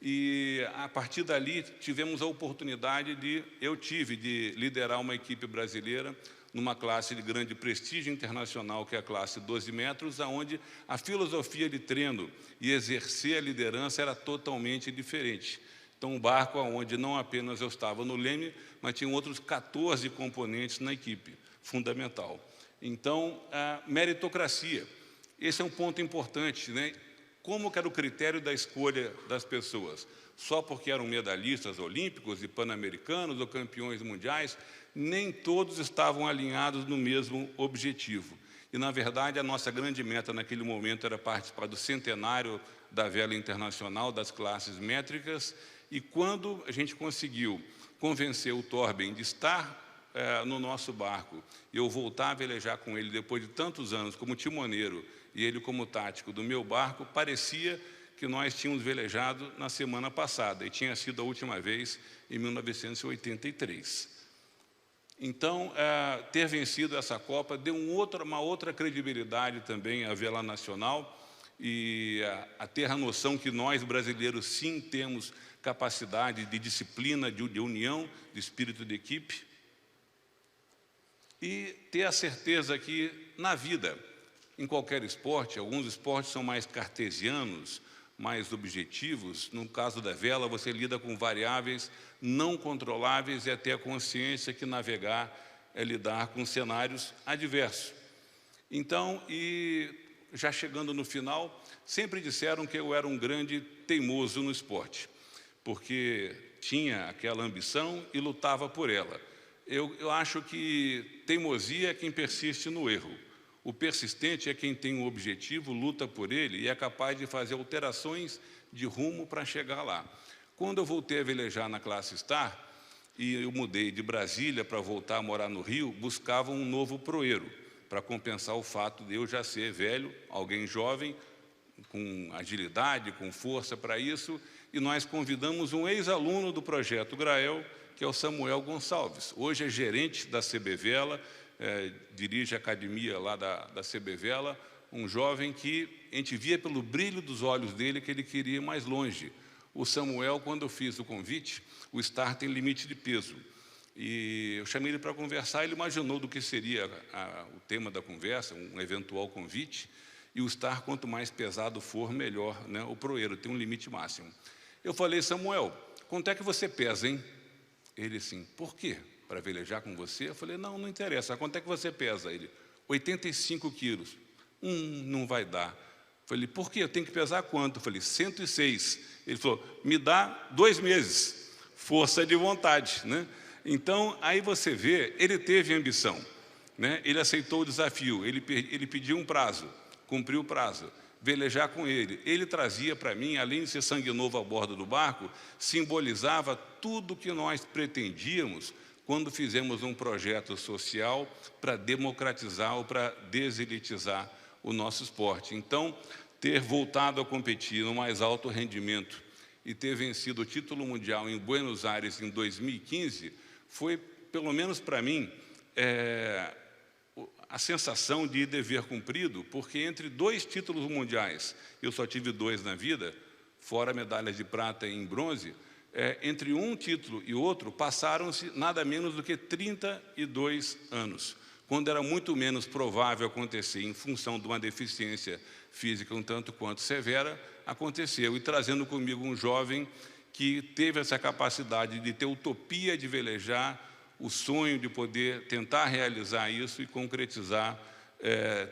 Speaker 5: E a partir dali tivemos a oportunidade eu tive de liderar uma equipe brasileira numa classe de grande prestígio internacional, que é a classe 12 metros, onde a filosofia de treino e exercer a liderança era totalmente diferente. Então, um barco onde não apenas eu estava no leme, mas tinham outros 14 componentes na equipe, fundamental. Então, a meritocracia, esse é um ponto importante, né? Como que era o critério da escolha das pessoas? Só porque eram medalhistas olímpicos e pan-americanos ou campeões mundiais? Nem todos estavam alinhados no mesmo objetivo. E, na verdade, a nossa grande meta naquele momento era participar do centenário da vela internacional, das classes métricas, e quando a gente conseguiu convencer o Torben de estar no nosso barco, e eu voltar a velejar com ele depois de tantos anos como timoneiro e ele como tático do meu barco, parecia que nós tínhamos velejado na semana passada, e tinha sido a última vez em 1983. Então, ter vencido essa Copa deu uma outra credibilidade também à vela nacional e a ter a noção que nós, brasileiros, sim temos capacidade de disciplina, de união, de espírito de equipe. E ter a certeza que, na vida, em qualquer esporte, alguns esportes são mais cartesianos, mais objetivos. No caso da vela, você lida com variáveis não controláveis e até a consciência que navegar é lidar com cenários adversos. Então, e já chegando no final, sempre disseram que eu era um grande teimoso no esporte, porque tinha aquela ambição e lutava por ela. Eu acho que teimosia é quem persiste no erro. O persistente é quem tem um objetivo, luta por ele e é capaz de fazer alterações de rumo para chegar lá. Quando eu voltei a velejar na classe Star, e eu mudei de Brasília para voltar a morar no Rio, buscava um novo proeiro, para compensar o fato de eu já ser velho, alguém jovem, com agilidade, com força para isso, e nós convidamos um ex-aluno do Projeto Grael, que é o Samuel Gonçalves. Hoje é gerente da CB Vela, dirige a academia lá da CB Vela, um jovem que a gente via pelo brilho dos olhos dele que ele queria ir mais longe. O Samuel, quando eu fiz o convite, o Star tem limite de peso. E eu chamei ele para conversar, ele imaginou do que seria o tema da conversa, um eventual convite, e o Star, quanto mais pesado for, melhor, né? O proeiro tem um limite máximo. Eu falei, Samuel, quanto é que você pesa, hein? Ele assim, por quê? Para velejar com você? Eu falei, não, não interessa, quanto é que você pesa? Ele, 85 quilos. Não vai dar. Eu falei, por quê? Eu tenho que pesar quanto? Eu falei, 106. Ele falou, me dá 2 meses. Força de vontade, né? Então, aí você vê, ele teve ambição, né? Ele aceitou o desafio, ele pediu um prazo, cumpriu o prazo, velejar com ele. Ele trazia para mim, além de ser sangue novo a bordo do barco, simbolizava tudo que nós pretendíamos quando fizemos um projeto social para democratizar ou para deselitizar o nosso esporte. Então, ter voltado a competir no mais alto rendimento e ter vencido o título mundial em Buenos Aires em 2015 foi, pelo menos para mim, a sensação de dever cumprido, porque entre 2 títulos mundiais, eu só tive 2 na vida, fora medalhas de prata e em bronze, entre um título e outro passaram-se nada menos do que 32 anos, quando era muito menos provável acontecer, em função de uma deficiência física um tanto quanto severa, aconteceu. E trazendo comigo um jovem que teve essa capacidade de ter utopia de velejar, o sonho de poder tentar realizar isso e concretizar,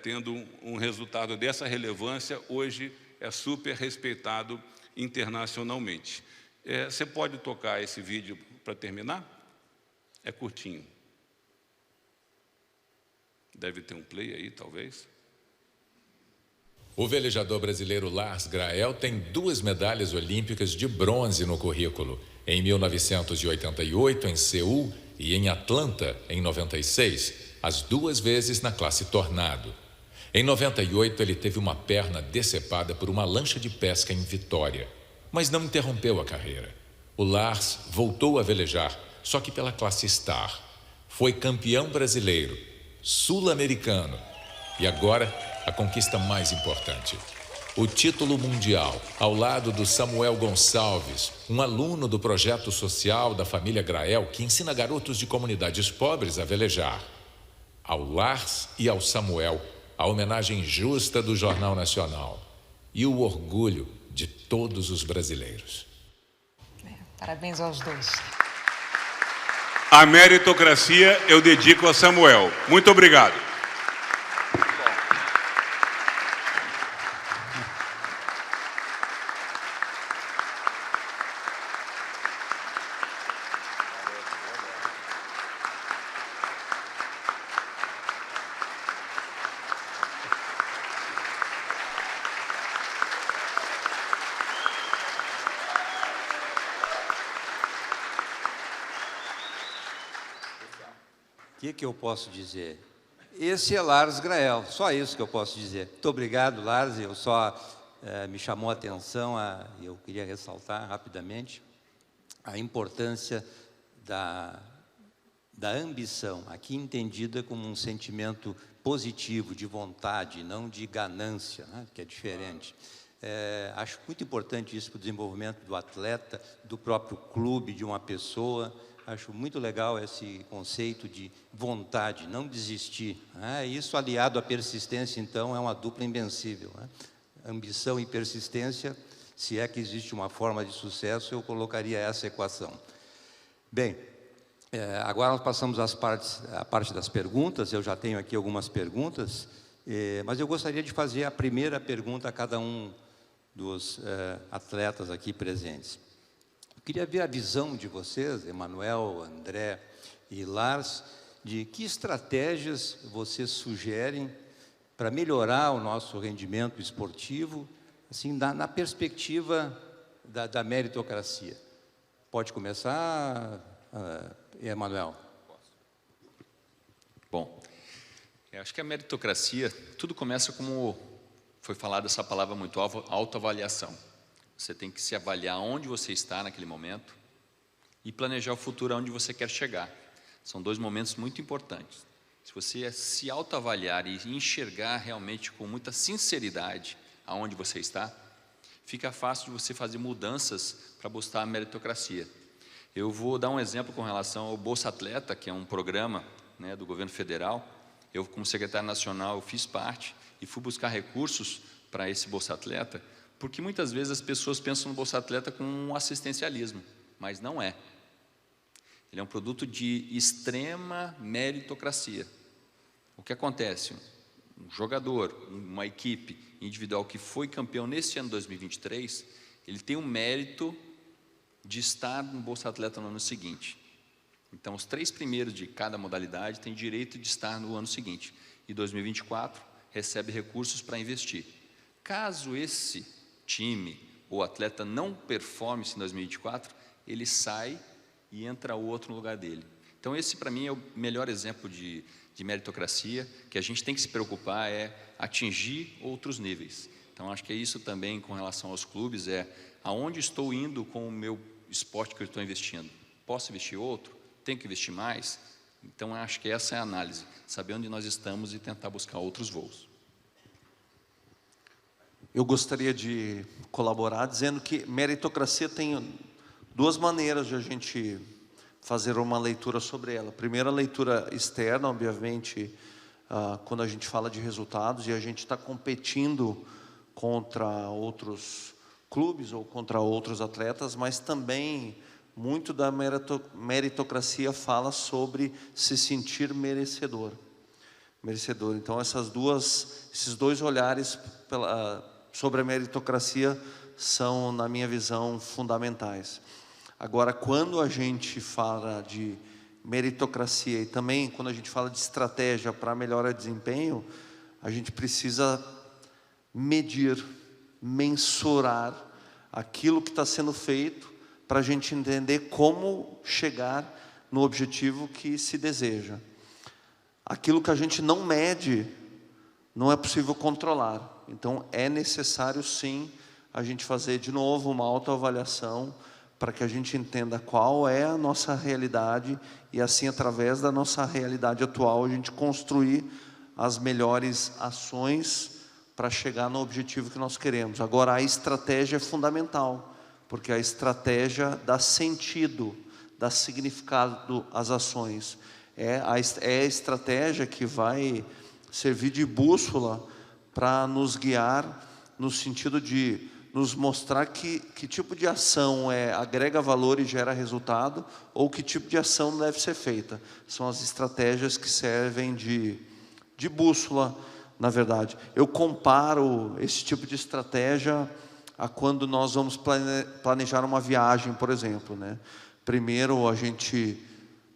Speaker 5: tendo um resultado dessa relevância, hoje é super respeitado internacionalmente. Você pode tocar esse vídeo para terminar? É curtinho. Deve ter um play aí, talvez.
Speaker 6: O velejador brasileiro Lars Grael tem 2 medalhas olímpicas de bronze no currículo. Em 1988, em Seul, e em Atlanta, em 96, as 2 vezes na classe Tornado. Em 98, ele teve uma perna decepada por uma lancha de pesca em Vitória, mas não interrompeu a carreira. O Lars voltou a velejar, só que pela classe Star. Foi campeão brasileiro, sul-americano e agora a conquista mais importante, o título mundial, ao lado do Samuel Gonçalves, um aluno do projeto social da família Grael que ensina garotos de comunidades pobres a velejar. Ao Lars e ao Samuel, a homenagem justa do Jornal Nacional e o orgulho de todos os brasileiros.
Speaker 7: Parabéns aos 2.
Speaker 5: A meritocracia eu dedico a Samuel. Muito obrigado.
Speaker 2: O que eu posso dizer? Esse é Lars Grael, só isso que eu posso dizer. Muito obrigado, Lars. Eu só me chamou a atenção, eu queria ressaltar rapidamente a importância da ambição, aqui entendida como um sentimento positivo, de vontade, não de ganância, né, que é diferente. Acho muito importante isso para o desenvolvimento do atleta, do próprio clube, de uma pessoa. Acho muito legal esse conceito de vontade, não desistir. Né? Isso aliado à persistência, então, é uma dupla invencível. Né? Ambição e persistência, se é que existe uma forma de sucesso, eu colocaria essa equação. Bem, agora nós passamos à parte das perguntas. Eu já tenho aqui algumas perguntas, mas eu gostaria de fazer a primeira pergunta a cada um dos atletas aqui presentes. Queria ver a visão de vocês, Emanuel, André e Lars, de que estratégias vocês sugerem para melhorar o nosso rendimento esportivo, assim, na perspectiva da meritocracia. Pode começar, Emanuel?
Speaker 3: Bom, eu acho que a meritocracia, tudo começa como foi falado essa palavra muito, autoavaliação. Você tem que se avaliar onde você está naquele momento e planejar o futuro aonde você quer chegar. São dois momentos muito importantes. Se você se autoavaliar e enxergar realmente com muita sinceridade aonde você está, fica fácil de você fazer mudanças para buscar a meritocracia. Eu vou dar um exemplo com relação ao Bolsa Atleta, que é um programa, né, do governo federal. Eu, como secretário nacional, eu fiz parte e fui buscar recursos para esse Bolsa Atleta, porque muitas vezes as pessoas pensam no Bolsa Atleta com um assistencialismo, mas não é. Ele é um produto de extrema meritocracia. O que acontece? Um jogador, uma equipe individual que foi campeão neste ano 2023, ele tem o mérito de estar no Bolsa Atleta no ano seguinte. Então, os 3 primeiros de cada modalidade têm direito de estar no ano seguinte. E 2024 recebe recursos para investir. Caso esse time ou atleta não performe em 2024, ele sai e entra outro no lugar dele. Então, esse para mim é o melhor exemplo de meritocracia, que a gente tem que se preocupar é atingir outros níveis. Então, acho que é isso também com relação aos clubes, aonde estou indo com o meu esporte que eu estou investindo. Posso investir outro? Tenho que investir mais? Então, acho que essa é a análise, saber onde nós estamos e tentar buscar outros voos.
Speaker 4: Eu gostaria de colaborar dizendo que meritocracia tem 2 maneiras de a gente fazer uma leitura sobre ela. Primeiro, a leitura externa, obviamente, quando a gente fala de resultados e a gente está competindo contra outros clubes ou contra outros atletas, mas também muito da meritocracia fala sobre se sentir merecedor. Então, esses dois olhares sobre a meritocracia são, na minha visão, fundamentais. Agora, quando a gente fala de meritocracia e também quando a gente fala de estratégia para melhorar o desempenho, a gente precisa medir, mensurar aquilo que está sendo feito para a gente entender como chegar no objetivo que se deseja. Aquilo que a gente não mede, não é possível controlar. Então, é necessário, sim, a gente fazer de novo uma autoavaliação para que a gente entenda qual é a nossa realidade e, assim, através da nossa realidade atual, a gente construir as melhores ações para chegar no objetivo que nós queremos. Agora, a estratégia é fundamental, porque a estratégia dá sentido, dá significado às ações. É a estratégia que vai servir de bússola para nos guiar no sentido de nos mostrar que tipo de ação agrega valor e gera resultado, ou que tipo de ação não deve ser feita. São as estratégias que servem de bússola, na verdade. Eu comparo esse tipo de estratégia a quando nós vamos planejar uma viagem, por exemplo, né? Primeiro a gente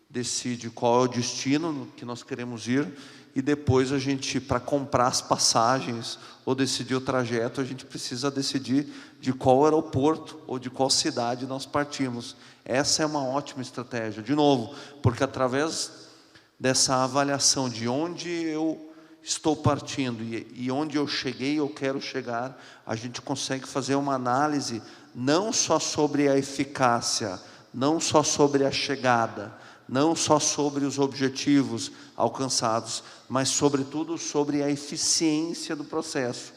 Speaker 4: decide qual é o destino que nós queremos ir, e depois a gente, para comprar as passagens ou decidir o trajeto, a gente precisa decidir de qual aeroporto ou de qual cidade nós partimos. Essa é uma ótima estratégia, de novo, porque através dessa avaliação de onde eu estou partindo e onde eu cheguei, eu quero chegar, a gente consegue fazer uma análise não só sobre a eficácia, não só sobre a chegada, não só sobre os objetivos alcançados, mas sobretudo sobre a eficiência do processo.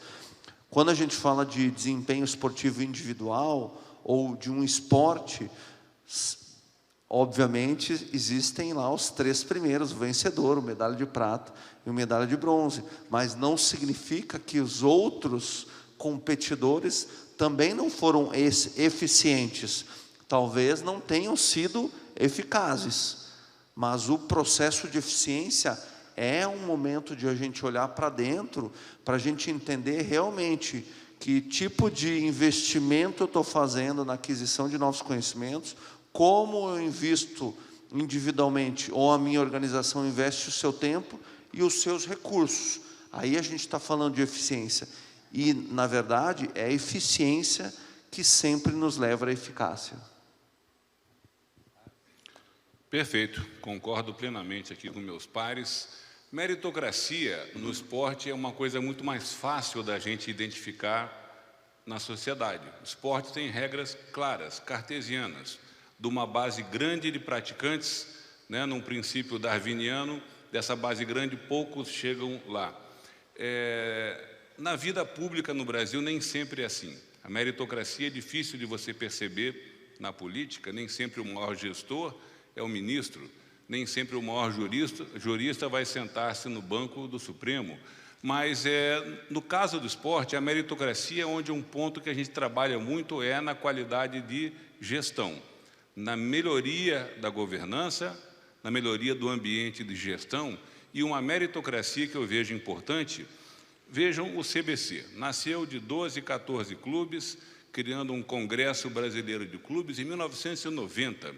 Speaker 4: Quando a gente fala de desempenho esportivo individual ou de um esporte, obviamente existem lá os 3 primeiros, o vencedor, o medalha de prata e o medalha de bronze, mas não significa que os outros competidores também não foram eficientes, talvez não tenham sido eficazes, mas o processo de eficiência é um momento de a gente olhar para dentro, para a gente entender realmente que tipo de investimento eu estou fazendo na aquisição de novos conhecimentos, como eu invisto individualmente, ou a minha organização investe o seu tempo e os seus recursos. Aí a gente está falando de eficiência. E, na verdade, é a eficiência que sempre nos leva à eficácia.
Speaker 5: Perfeito, concordo plenamente aqui com meus pares. Meritocracia no esporte é uma coisa muito mais fácil da gente identificar na sociedade. O esporte tem regras claras, cartesianas, de uma base grande de praticantes, né, num princípio darwiniano, dessa base grande, poucos chegam lá. Na vida pública no Brasil nem sempre é assim. A meritocracia é difícil de você perceber na política, nem sempre o maior gestor é o ministro, nem sempre o maior jurista vai sentar-se no banco do Supremo, mas no caso do esporte, a meritocracia é onde um ponto que a gente trabalha muito é na qualidade de gestão, na melhoria da governança, na melhoria do ambiente de gestão, e uma meritocracia que eu vejo importante. Vejam o CBC, nasceu de 12, 14 clubes, criando um Congresso Brasileiro de Clubes em 1990,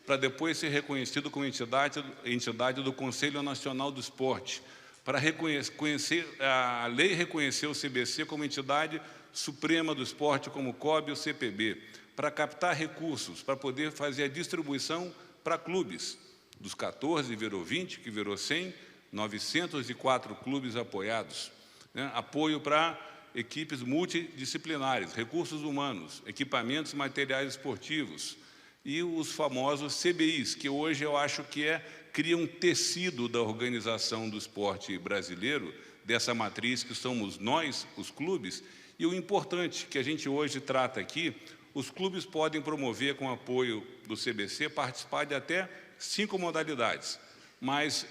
Speaker 5: para depois ser reconhecido como entidade do Conselho Nacional do Esporte, para a lei reconhecer o CBC como entidade suprema do esporte, como COB e o CPB, para captar recursos, para poder fazer a distribuição para clubes. Dos 14 virou 20, que virou 100, 904 clubes apoiados. Né? Apoio para equipes multidisciplinares, recursos humanos, equipamentos e materiais esportivos, e os famosos CBIs, que hoje eu acho que cria um tecido da organização do esporte brasileiro, dessa matriz que somos nós, os clubes, e o importante que a gente hoje trata aqui, os clubes podem promover, com apoio do CBC, participar de até 5 modalidades, mas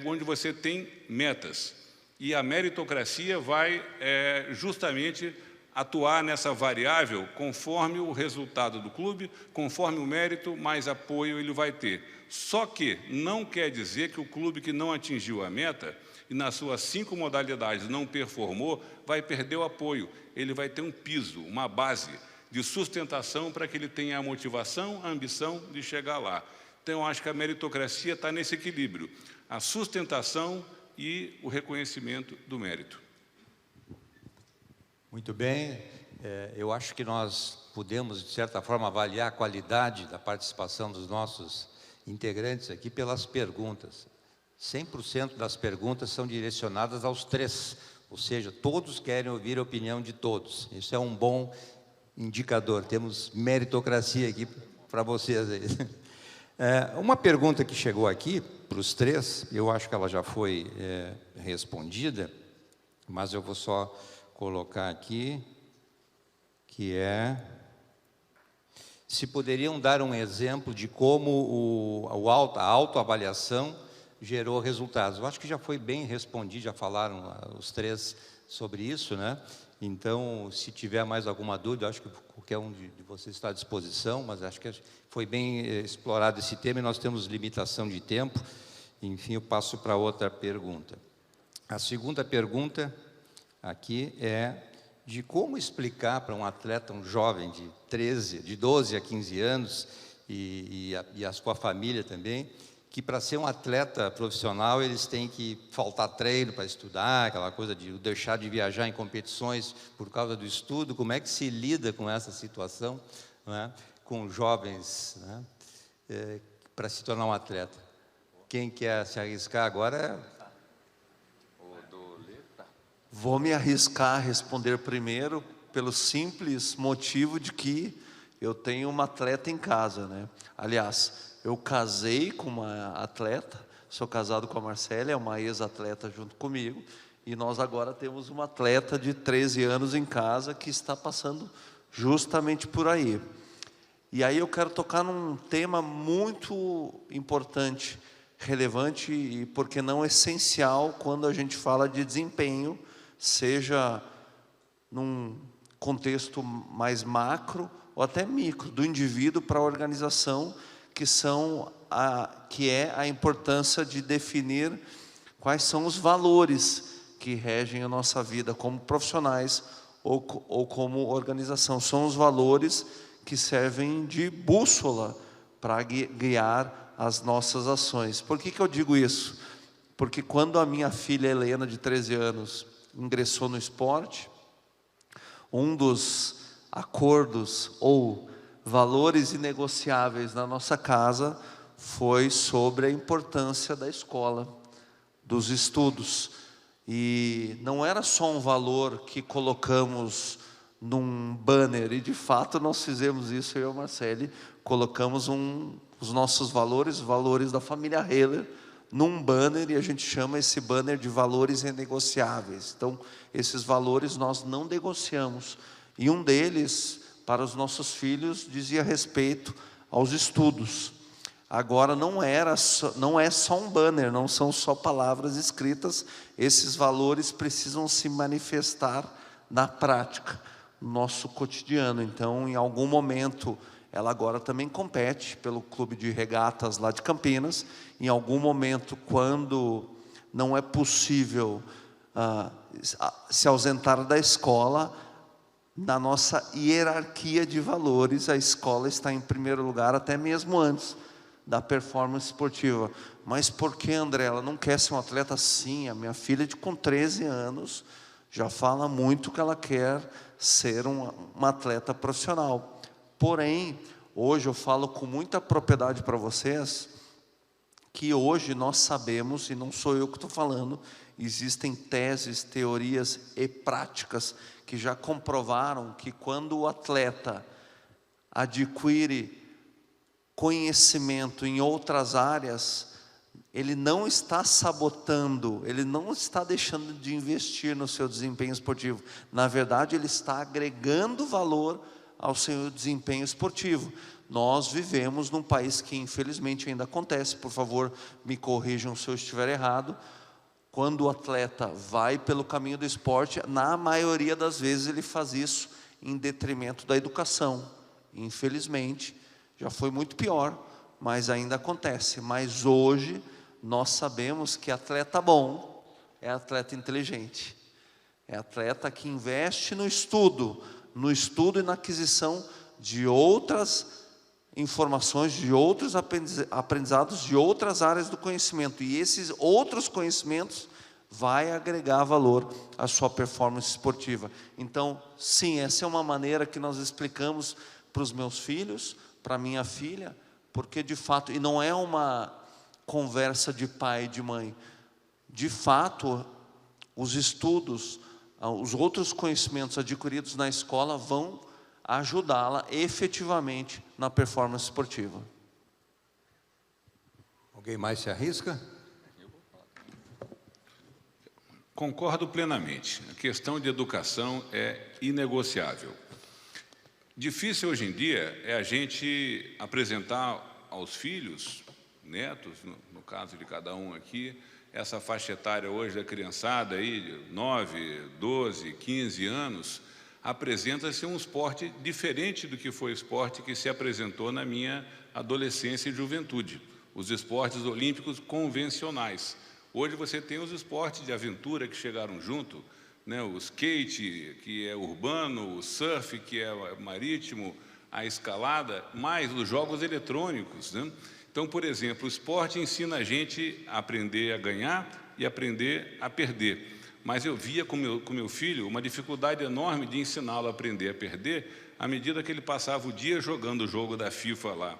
Speaker 5: onde você tem metas. E a meritocracia vai justamente atuar nessa variável conforme o resultado do clube, conforme o mérito, mais apoio ele vai ter. Só que não quer dizer que o clube que não atingiu a meta e nas suas 5 modalidades não performou, vai perder o apoio. Ele vai ter um piso, uma base de sustentação para que ele tenha a motivação, a ambição de chegar lá. Então, eu acho que a meritocracia está nesse equilíbrio, a sustentação e o reconhecimento do mérito.
Speaker 2: Muito bem, eu acho que nós podemos, de certa forma, avaliar a qualidade da participação dos nossos integrantes aqui pelas perguntas. 100% das perguntas são direcionadas aos 3, ou seja, todos querem ouvir a opinião de todos. Isso é um bom indicador, temos meritocracia aqui para vocês aí. Uma pergunta que chegou aqui para os 3, eu acho que ela já foi respondida, mas eu vou só colocar aqui, que se poderiam dar um exemplo de como a autoavaliação gerou resultados. Eu acho que já foi bem respondido, já falaram os 3 sobre isso, né? Então, se tiver mais alguma dúvida, acho que qualquer um de vocês está à disposição, mas acho que foi bem explorado esse tema e nós temos limitação de tempo. Enfim, eu passo para outra pergunta. A segunda pergunta aqui é de como explicar para um atleta, um jovem de 12 a 15 anos e a sua família também, que para ser um atleta profissional eles têm que faltar treino para estudar, aquela coisa de deixar de viajar em competições por causa do estudo. Como é que se lida com essa situação, né, com jovens, né, para se tornar um atleta? quem quer se arriscar agora
Speaker 4: Vou me arriscar a responder primeiro pelo simples motivo de que eu tenho uma atleta em casa, né? Aliás, eu casei com uma atleta, sou casado com a Marcela, é uma ex-atleta junto comigo, e nós agora temos uma atleta de 13 anos em casa que está passando justamente por aí. E aí eu quero tocar num tema muito importante, relevante e, por que não, essencial quando a gente fala de desempenho, seja num contexto mais macro ou até micro, do indivíduo para a organização, que é a importância de definir quais são os valores que regem a nossa vida como profissionais ou como organização. São os valores que servem de bússola para guiar as nossas ações. Por que eu digo isso? Porque quando a minha filha Helena, de 13 anos, ingressou no esporte, um dos acordos ou valores inegociáveis na nossa casa foi sobre a importância da escola, dos estudos. E não era só um valor que colocamos num banner, e de fato nós fizemos isso, eu e a Marcele, colocamos os nossos valores, os valores da família Heller, num banner, e a gente chama esse banner de valores inegociáveis. Então, esses valores nós não negociamos. E um deles, para os nossos filhos, dizia respeito aos estudos. Agora, não é só um banner, não são só palavras escritas, esses valores precisam se manifestar na prática, no nosso cotidiano. Então, em algum momento, ela agora também compete pelo clube de regatas lá de Campinas. Em algum momento, quando não é possível se ausentar da escola, na nossa hierarquia de valores, a escola está em primeiro lugar, até mesmo antes da performance esportiva. Mas por que, André? Ela não quer ser um atleta? Sim, a minha filha com 13 anos já fala muito que ela quer ser uma atleta profissional. Porém, hoje eu falo com muita propriedade para vocês, que hoje nós sabemos, e não sou eu que estou falando, existem teses, teorias e práticas que já comprovaram que quando o atleta adquire conhecimento em outras áreas, ele não está sabotando, ele não está deixando de investir no seu desempenho esportivo. Na verdade, ele está agregando valor ao seu desempenho esportivo. Nós vivemos num país que infelizmente ainda acontece, por favor, me corrijam se eu estiver errado, quando o atleta vai pelo caminho do esporte, na maioria das vezes ele faz isso em detrimento da educação. Infelizmente, já foi muito pior, mas ainda acontece. Mas hoje, nós sabemos que atleta bom é atleta inteligente. É atleta que investe no estudo e na aquisição de outras informações, de outros aprendizados, de outras áreas do conhecimento. E esses outros conhecimentos vai agregar valor à sua performance esportiva. Então, sim, essa é uma maneira que nós explicamos para os meus filhos, para minha filha, porque de fato, e não é uma conversa de pai e de mãe, de fato, os estudos, os outros conhecimentos adquiridos na escola vão ajudá-la efetivamente na performance esportiva.
Speaker 2: alguém mais se arrisca?
Speaker 5: Concordo plenamente. A questão de educação é inegociável. Difícil hoje em dia é a gente apresentar aos filhos, netos, no caso de cada um aqui, essa faixa etária hoje da criançada, aí, de 9, 12, 15 anos, apresenta-se um esporte diferente do que foi o esporte que se apresentou na minha adolescência e juventude, os esportes olímpicos convencionais. Hoje você tem os esportes de aventura que chegaram junto, né? O skate, que é urbano, o surf, que é marítimo, a escalada, mais os jogos eletrônicos, né? Então, por exemplo, o esporte ensina a gente a aprender a ganhar e aprender a perder. Mas eu via com meu filho uma dificuldade enorme de ensiná-lo a aprender a perder à medida que ele passava o dia jogando o jogo da FIFA lá.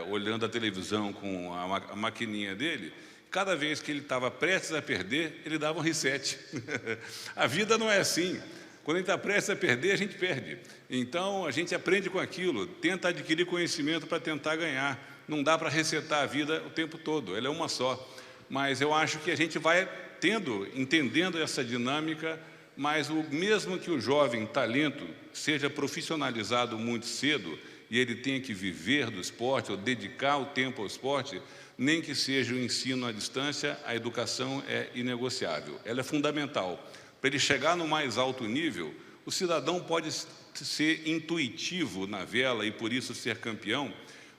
Speaker 5: olhando a televisão com a maquininha dele, cada vez que ele estava prestes a perder, ele dava um reset. A vida não é assim. Quando a gente está prestes a perder, a gente perde. Então, a gente aprende com aquilo, tenta adquirir conhecimento para tentar ganhar. Não dá para resetar a vida o tempo todo, ela é uma só. Mas eu acho que a gente vai entendendo essa dinâmica, mas mesmo que o jovem talento seja profissionalizado muito cedo e ele tenha que viver do esporte ou dedicar o tempo ao esporte, nem que seja o ensino à distância, a educação é inegociável, ela é fundamental. Para ele chegar no mais alto nível, o cidadão pode ser intuitivo na vela e por isso ser campeão,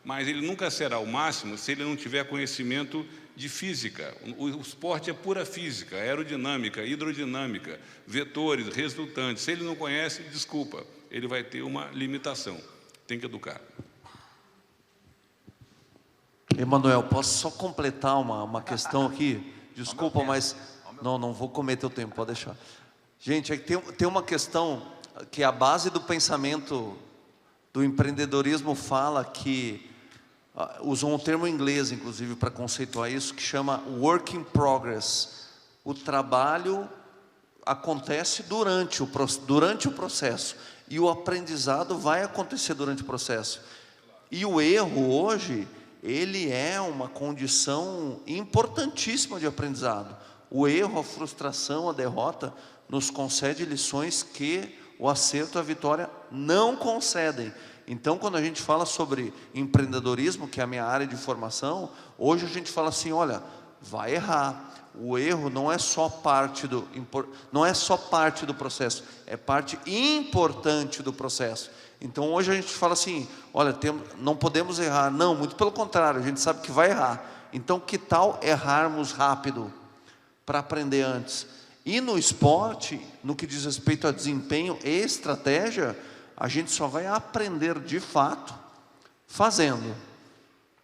Speaker 5: mas ele nunca será o máximo se ele não tiver conhecimento de física. O esporte é pura física, aerodinâmica, hidrodinâmica, vetores, resultantes. Se ele não conhece, desculpa, ele vai ter uma limitação. Tem que educar.
Speaker 4: Emanuel, posso só completar uma questão aqui? Desculpa, mas não vou comer teu tempo, pode deixar. Gente, é que tem uma questão que a base do pensamento do empreendedorismo fala que, usam um termo em inglês, inclusive, para conceituar isso, que chama work in progress. O trabalho acontece durante o processo, e o aprendizado vai acontecer durante o processo. E o erro hoje, ele é uma condição importantíssima de aprendizado. O erro, a frustração, a derrota, nos concede lições que o acerto e a vitória não concedem. Então, quando a gente fala sobre empreendedorismo, que é a minha área de formação, hoje a gente fala assim, olha, vai errar. O erro não é só parte do processo, é parte importante do processo. Então, hoje a gente fala assim, olha, não podemos errar. Não, muito pelo contrário, a gente sabe que vai errar. Então, que tal errarmos rápido para aprender antes? E no esporte, no que diz respeito a desempenho e estratégia, a gente só vai aprender de fato fazendo.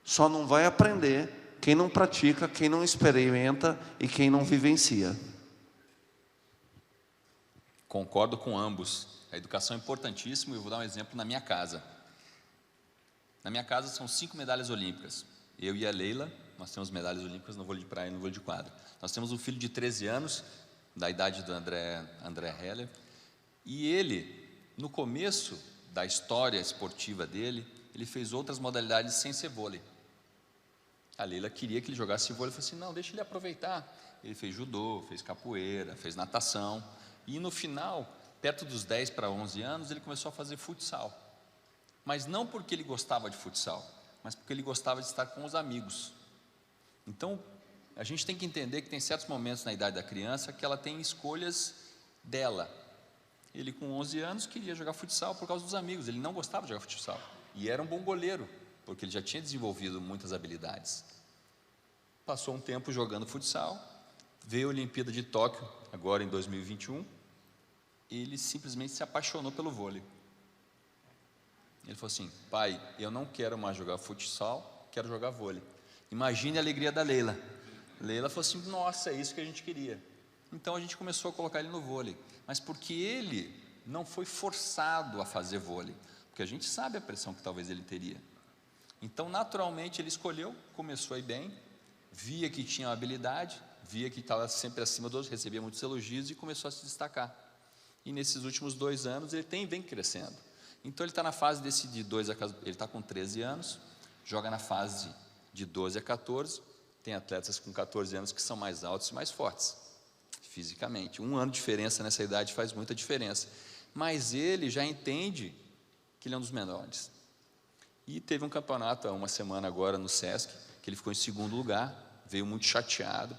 Speaker 4: Só não vai aprender quem não pratica, quem não experimenta e quem não vivencia.
Speaker 3: Concordo com ambos. A educação é importantíssima e eu vou dar um exemplo na minha casa. Na minha casa são 5 medalhas olímpicas. Eu e a Leila, nós temos medalhas olímpicas no vôlei de praia e no vôlei de quadra. Nós temos um filho de 13 anos, da idade do André Heller, e ele, no começo da história esportiva dele, ele fez outras modalidades sem ser vôlei. A Leila queria que ele jogasse vôlei, eu falei assim, não, deixa ele aproveitar. Ele fez judô, fez capoeira, fez natação, e no final, perto dos 10 para 11 anos, ele começou a fazer futsal. Mas não porque ele gostava de futsal, mas porque ele gostava de estar com os amigos. Então, a gente tem que entender que tem certos momentos na idade da criança que ela tem escolhas dela. Ele com 11 anos queria jogar futsal por causa dos amigos, ele não gostava de jogar futsal. E era um bom goleiro, porque ele já tinha desenvolvido muitas habilidades. Passou um tempo jogando futsal, veio a Olimpíada de Tóquio, agora em 2021, ele simplesmente se apaixonou pelo vôlei. Ele falou assim, pai, eu não quero mais jogar futsal, quero jogar vôlei. Imagine a alegria da Leila. Leila falou assim, nossa, é isso que a gente queria. Então a gente começou a colocar ele no vôlei, mas porque ele não foi forçado a fazer vôlei, porque a gente sabe a pressão que talvez ele teria. Então naturalmente ele escolheu, começou a ir bem, via que tinha habilidade, via que estava sempre acima dos outros, recebia muitos elogios e começou a se destacar. E nesses últimos 2 anos ele vem crescendo. Então ele está na fase desse de 2 a 14, ele está com 13 anos, joga na fase de 12 a 14, tem atletas com 14 anos que são mais altos e mais fortes, fisicamente. 1 ano de diferença nessa idade faz muita diferença. Mas ele já entende que ele é um dos menores. E teve um campeonato há uma semana agora no Sesc, que ele ficou em 2º lugar, veio muito chateado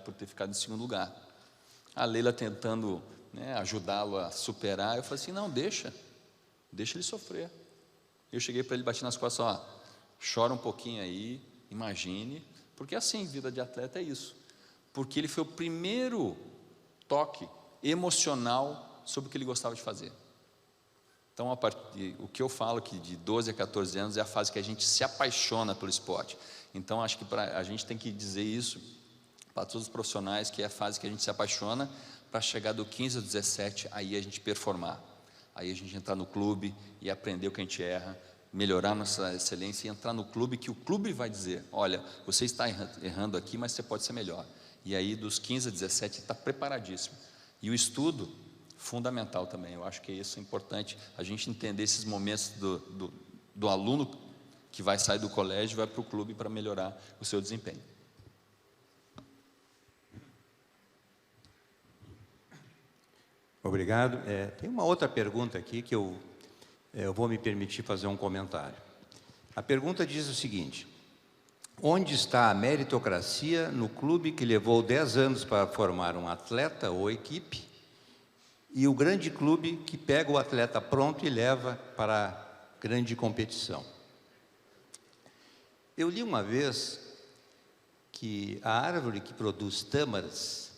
Speaker 3: por ter ficado em 2º lugar. A Leila tentando ajudá-lo a superar, eu falei assim, não, deixa ele sofrer. Eu cheguei para ele, bati nas costas, ó, chora um pouquinho aí, imagine, porque assim, vida de atleta é isso. Porque ele foi o primeiro toque emocional sobre o que ele gostava de fazer. Então, o que eu falo que de 12 a 14 anos é a fase que a gente se apaixona pelo esporte. Então, acho que a gente tem que dizer isso para todos os profissionais, que é a fase que a gente se apaixona, para chegar do 15 ao 17, aí a gente performar. Aí a gente entrar no clube e aprender o que a gente erra, melhorar nossa excelência e entrar no clube, que o clube vai dizer, olha, você está errando aqui, mas você pode ser melhor. E aí, dos 15 a 17, está preparadíssimo. E o estudo, fundamental também. Eu acho que isso é importante, a gente entender esses momentos do aluno que vai sair do colégio e vai para o clube para melhorar o seu desempenho.
Speaker 2: Obrigado. Tem uma outra pergunta aqui que eu vou me permitir fazer um comentário. A pergunta diz o seguinte: onde está a meritocracia no clube que levou 10 anos para formar um atleta ou equipe e o grande clube que pega o atleta pronto e leva para a grande competição? Eu li uma vez que a árvore que produz tâmaras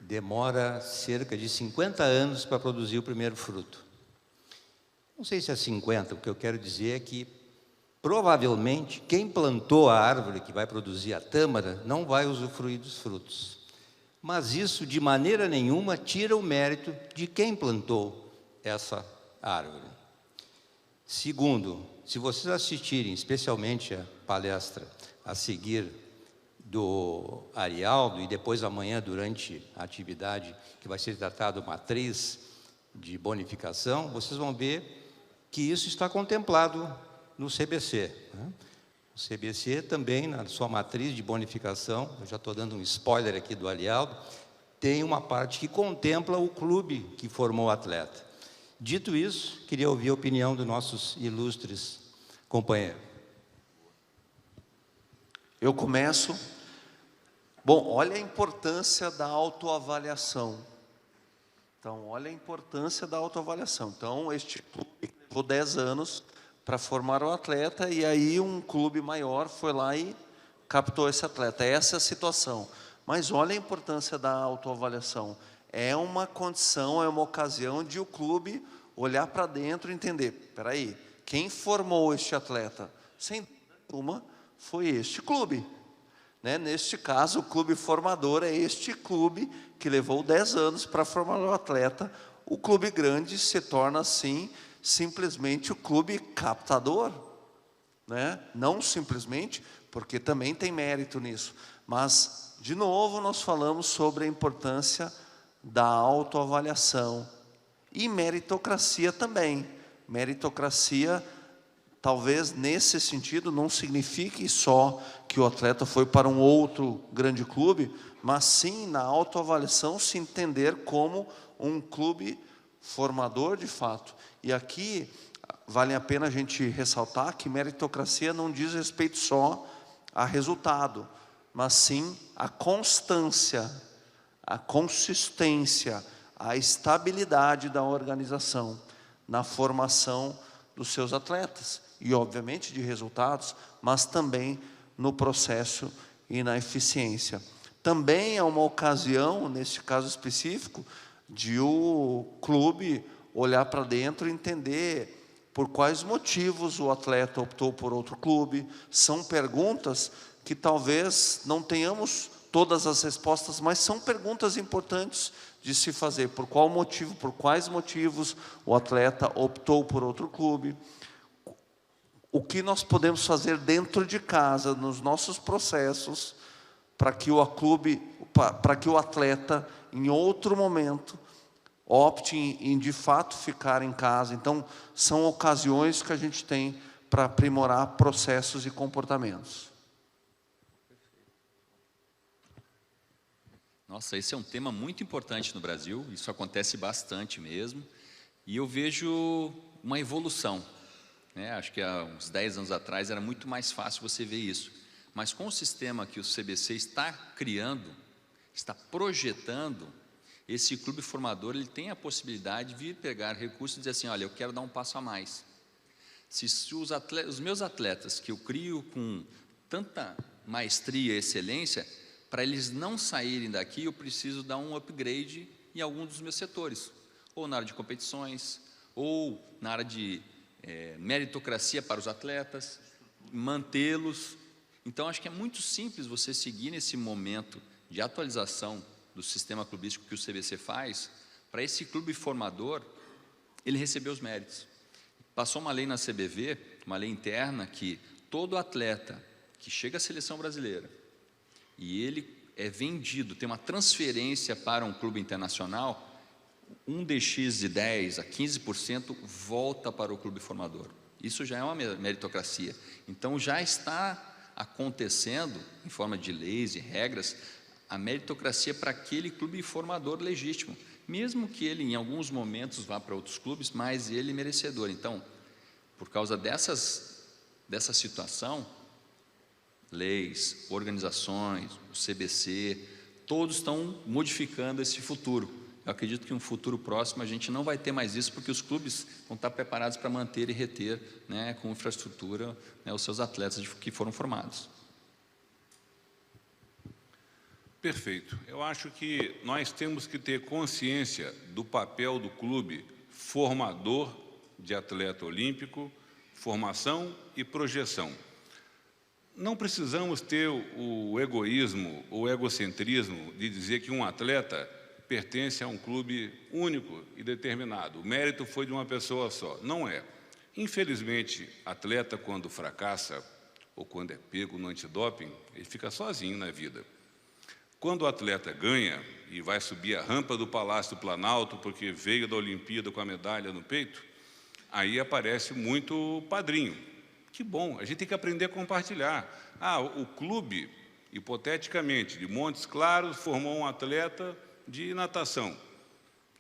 Speaker 2: demora cerca de 50 anos para produzir o primeiro fruto. Não sei se é 50, o que eu quero dizer é que, provavelmente, quem plantou a árvore que vai produzir a tâmara não vai usufruir dos frutos. Mas isso, de maneira nenhuma, tira o mérito de quem plantou essa árvore. Segundo, se vocês assistirem, especialmente a palestra a seguir do Arialdo, e depois amanhã, durante a atividade que vai ser tratada matriz de bonificação, vocês vão ver que isso está contemplado no CBC. O CBC também, na sua matriz de bonificação, eu já estou dando um spoiler aqui do Arialdo, tem uma parte que contempla o clube que formou o atleta. Dito isso, queria ouvir a opinião dos nossos ilustres companheiros.
Speaker 4: Eu começo. Bom, olha a importância da autoavaliação. Então, olha a importância da autoavaliação. Então, este clube levou 10 anos para formar o atleta, e aí um clube maior foi lá e captou esse atleta. Essa é a situação. Mas olha a importância da autoavaliação. É uma condição, é uma ocasião de o clube olhar para dentro e entender, espera aí, quem formou este atleta? Sem dúvida nenhuma, foi este clube. Neste caso, o clube formador é este clube que levou 10 anos para formar o atleta. O clube grande se torna, assim, simplesmente o clube captador. Não simplesmente, porque também tem mérito nisso. Mas, de novo, nós falamos sobre a importância da autoavaliação. E meritocracia também. Meritocracia, talvez nesse sentido, não signifique só que o atleta foi para um outro grande clube, mas sim na autoavaliação se entender como um clube formador de fato. E aqui vale a pena a gente ressaltar que meritocracia não diz respeito só a resultado, mas sim a constância, a consistência, a estabilidade da organização na formação dos seus atletas e, obviamente, de resultados, mas também no processo e na eficiência. Também é uma ocasião, nesse caso específico, de o clube olhar para dentro e entender por quais motivos o atleta optou por outro clube. São perguntas que talvez não tenhamos todas as respostas, mas são perguntas importantes de se fazer. Por qual motivo, por quais motivos o atleta optou por outro clube? O que nós podemos fazer dentro de casa, nos nossos processos, para que o atleta, em outro momento, opte em de fato ficar em casa. Então, são ocasiões que a gente tem para aprimorar processos e comportamentos.
Speaker 3: Nossa, esse é um tema muito importante no Brasil, isso acontece bastante mesmo, e eu vejo uma evolução. Acho que há uns 10 anos atrás era muito mais fácil você ver isso. Mas com o sistema que o CBC está criando, está projetando, esse clube formador ele tem a possibilidade de vir pegar recursos e dizer assim, olha, eu quero dar um passo a mais. Se os meus atletas, que eu crio com tanta maestria e excelência, para eles não saírem daqui, eu preciso dar um upgrade em algum dos meus setores. Ou na área de competições, ou na área de meritocracia para os atletas, mantê-los. Então, acho que é muito simples você seguir nesse momento de atualização do sistema clubístico que o CBC faz, para esse clube formador, ele receber os méritos. Passou uma lei na CBV, uma lei interna, que todo atleta que chega à seleção brasileira e ele é vendido, tem uma transferência para um clube internacional, um DX de 10% a 15% volta para o clube formador. Isso já é uma meritocracia. Então, já está acontecendo, em forma de leis e regras, a meritocracia para aquele clube formador legítimo, mesmo que ele, em alguns momentos, vá para outros clubes, mas ele é merecedor. Então, por causa dessa situação, leis, organizações, o CBC, todos estão modificando esse futuro. Eu acredito que em um futuro próximo a gente não vai ter mais isso, porque os clubes vão estar preparados para manter e reter, né, com infraestrutura, né, os seus atletas que foram formados.
Speaker 5: Perfeito. Eu acho que nós temos que ter consciência do papel do clube formador de atleta olímpico, formação e projeção. Não precisamos ter o egoísmo ou o egocentrismo de dizer que um atleta pertence a um clube único e determinado. O mérito foi de uma pessoa só. Não é. Infelizmente, atleta, quando fracassa ou quando é pego no antidoping, ele fica sozinho na vida. Quando o atleta ganha e vai subir a rampa do Palácio do Planalto porque veio da Olimpíada com a medalha no peito, aí aparece muito padrinho. Que bom, a gente tem que aprender a compartilhar. O clube, hipoteticamente, de Montes Claros, formou um atleta de natação.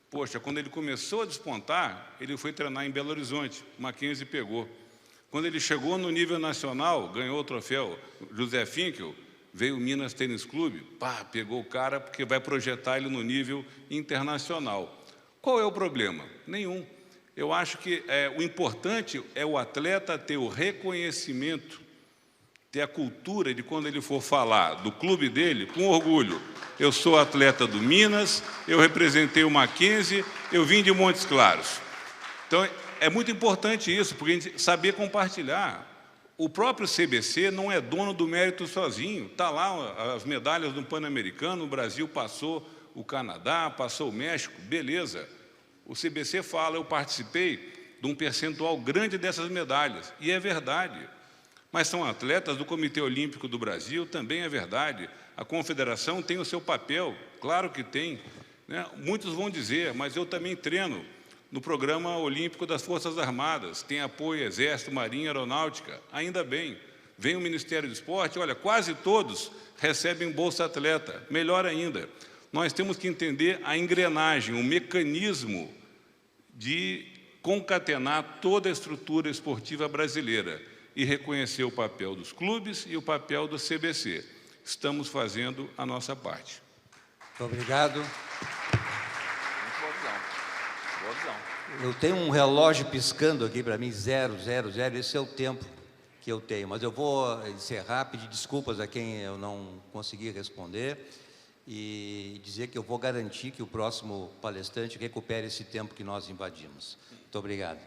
Speaker 5: Poxa, quando ele começou a despontar, ele foi treinar em Belo Horizonte, Mackenzie pegou. Quando ele chegou no nível nacional, ganhou o troféu José Finkel, veio o Minas Tênis Clube, pegou o cara porque vai projetar ele no nível internacional. Qual é o problema? Nenhum. Eu acho que o importante é o atleta ter o reconhecimento, ter a cultura de quando ele for falar do clube dele, com orgulho. Eu sou atleta do Minas, eu representei o Mackenzie, eu vim de Montes Claros. Então, é muito importante isso, porque a gente saber compartilhar. O próprio CBC não é dono do mérito sozinho. Está lá as medalhas do Pan-Americano, o Brasil passou o Canadá, passou o México, beleza. O CBC fala, eu participei de um percentual grande dessas medalhas, e é verdade. Mas são atletas do Comitê Olímpico do Brasil, também é verdade. A confederação tem o seu papel, claro que tem, né? Muitos vão dizer, mas eu também treino no Programa Olímpico das Forças Armadas, tem apoio Exército, Marinha, Aeronáutica, ainda bem. Vem o Ministério do Esporte, olha, quase todos recebem Bolsa Atleta, melhor ainda. Nós temos que entender a engrenagem, o mecanismo de concatenar toda a estrutura esportiva brasileira e reconhecer o papel dos clubes e o papel do CBC. Estamos fazendo a nossa parte.
Speaker 2: Muito obrigado.
Speaker 3: Boa visão. Boa visão.
Speaker 2: Eu tenho um relógio piscando aqui para mim, 000, esse é o tempo que eu tenho. Mas eu vou encerrar, pedir desculpas a quem eu não consegui responder e dizer que eu vou garantir que o próximo palestrante recupere esse tempo que nós invadimos. Muito obrigado.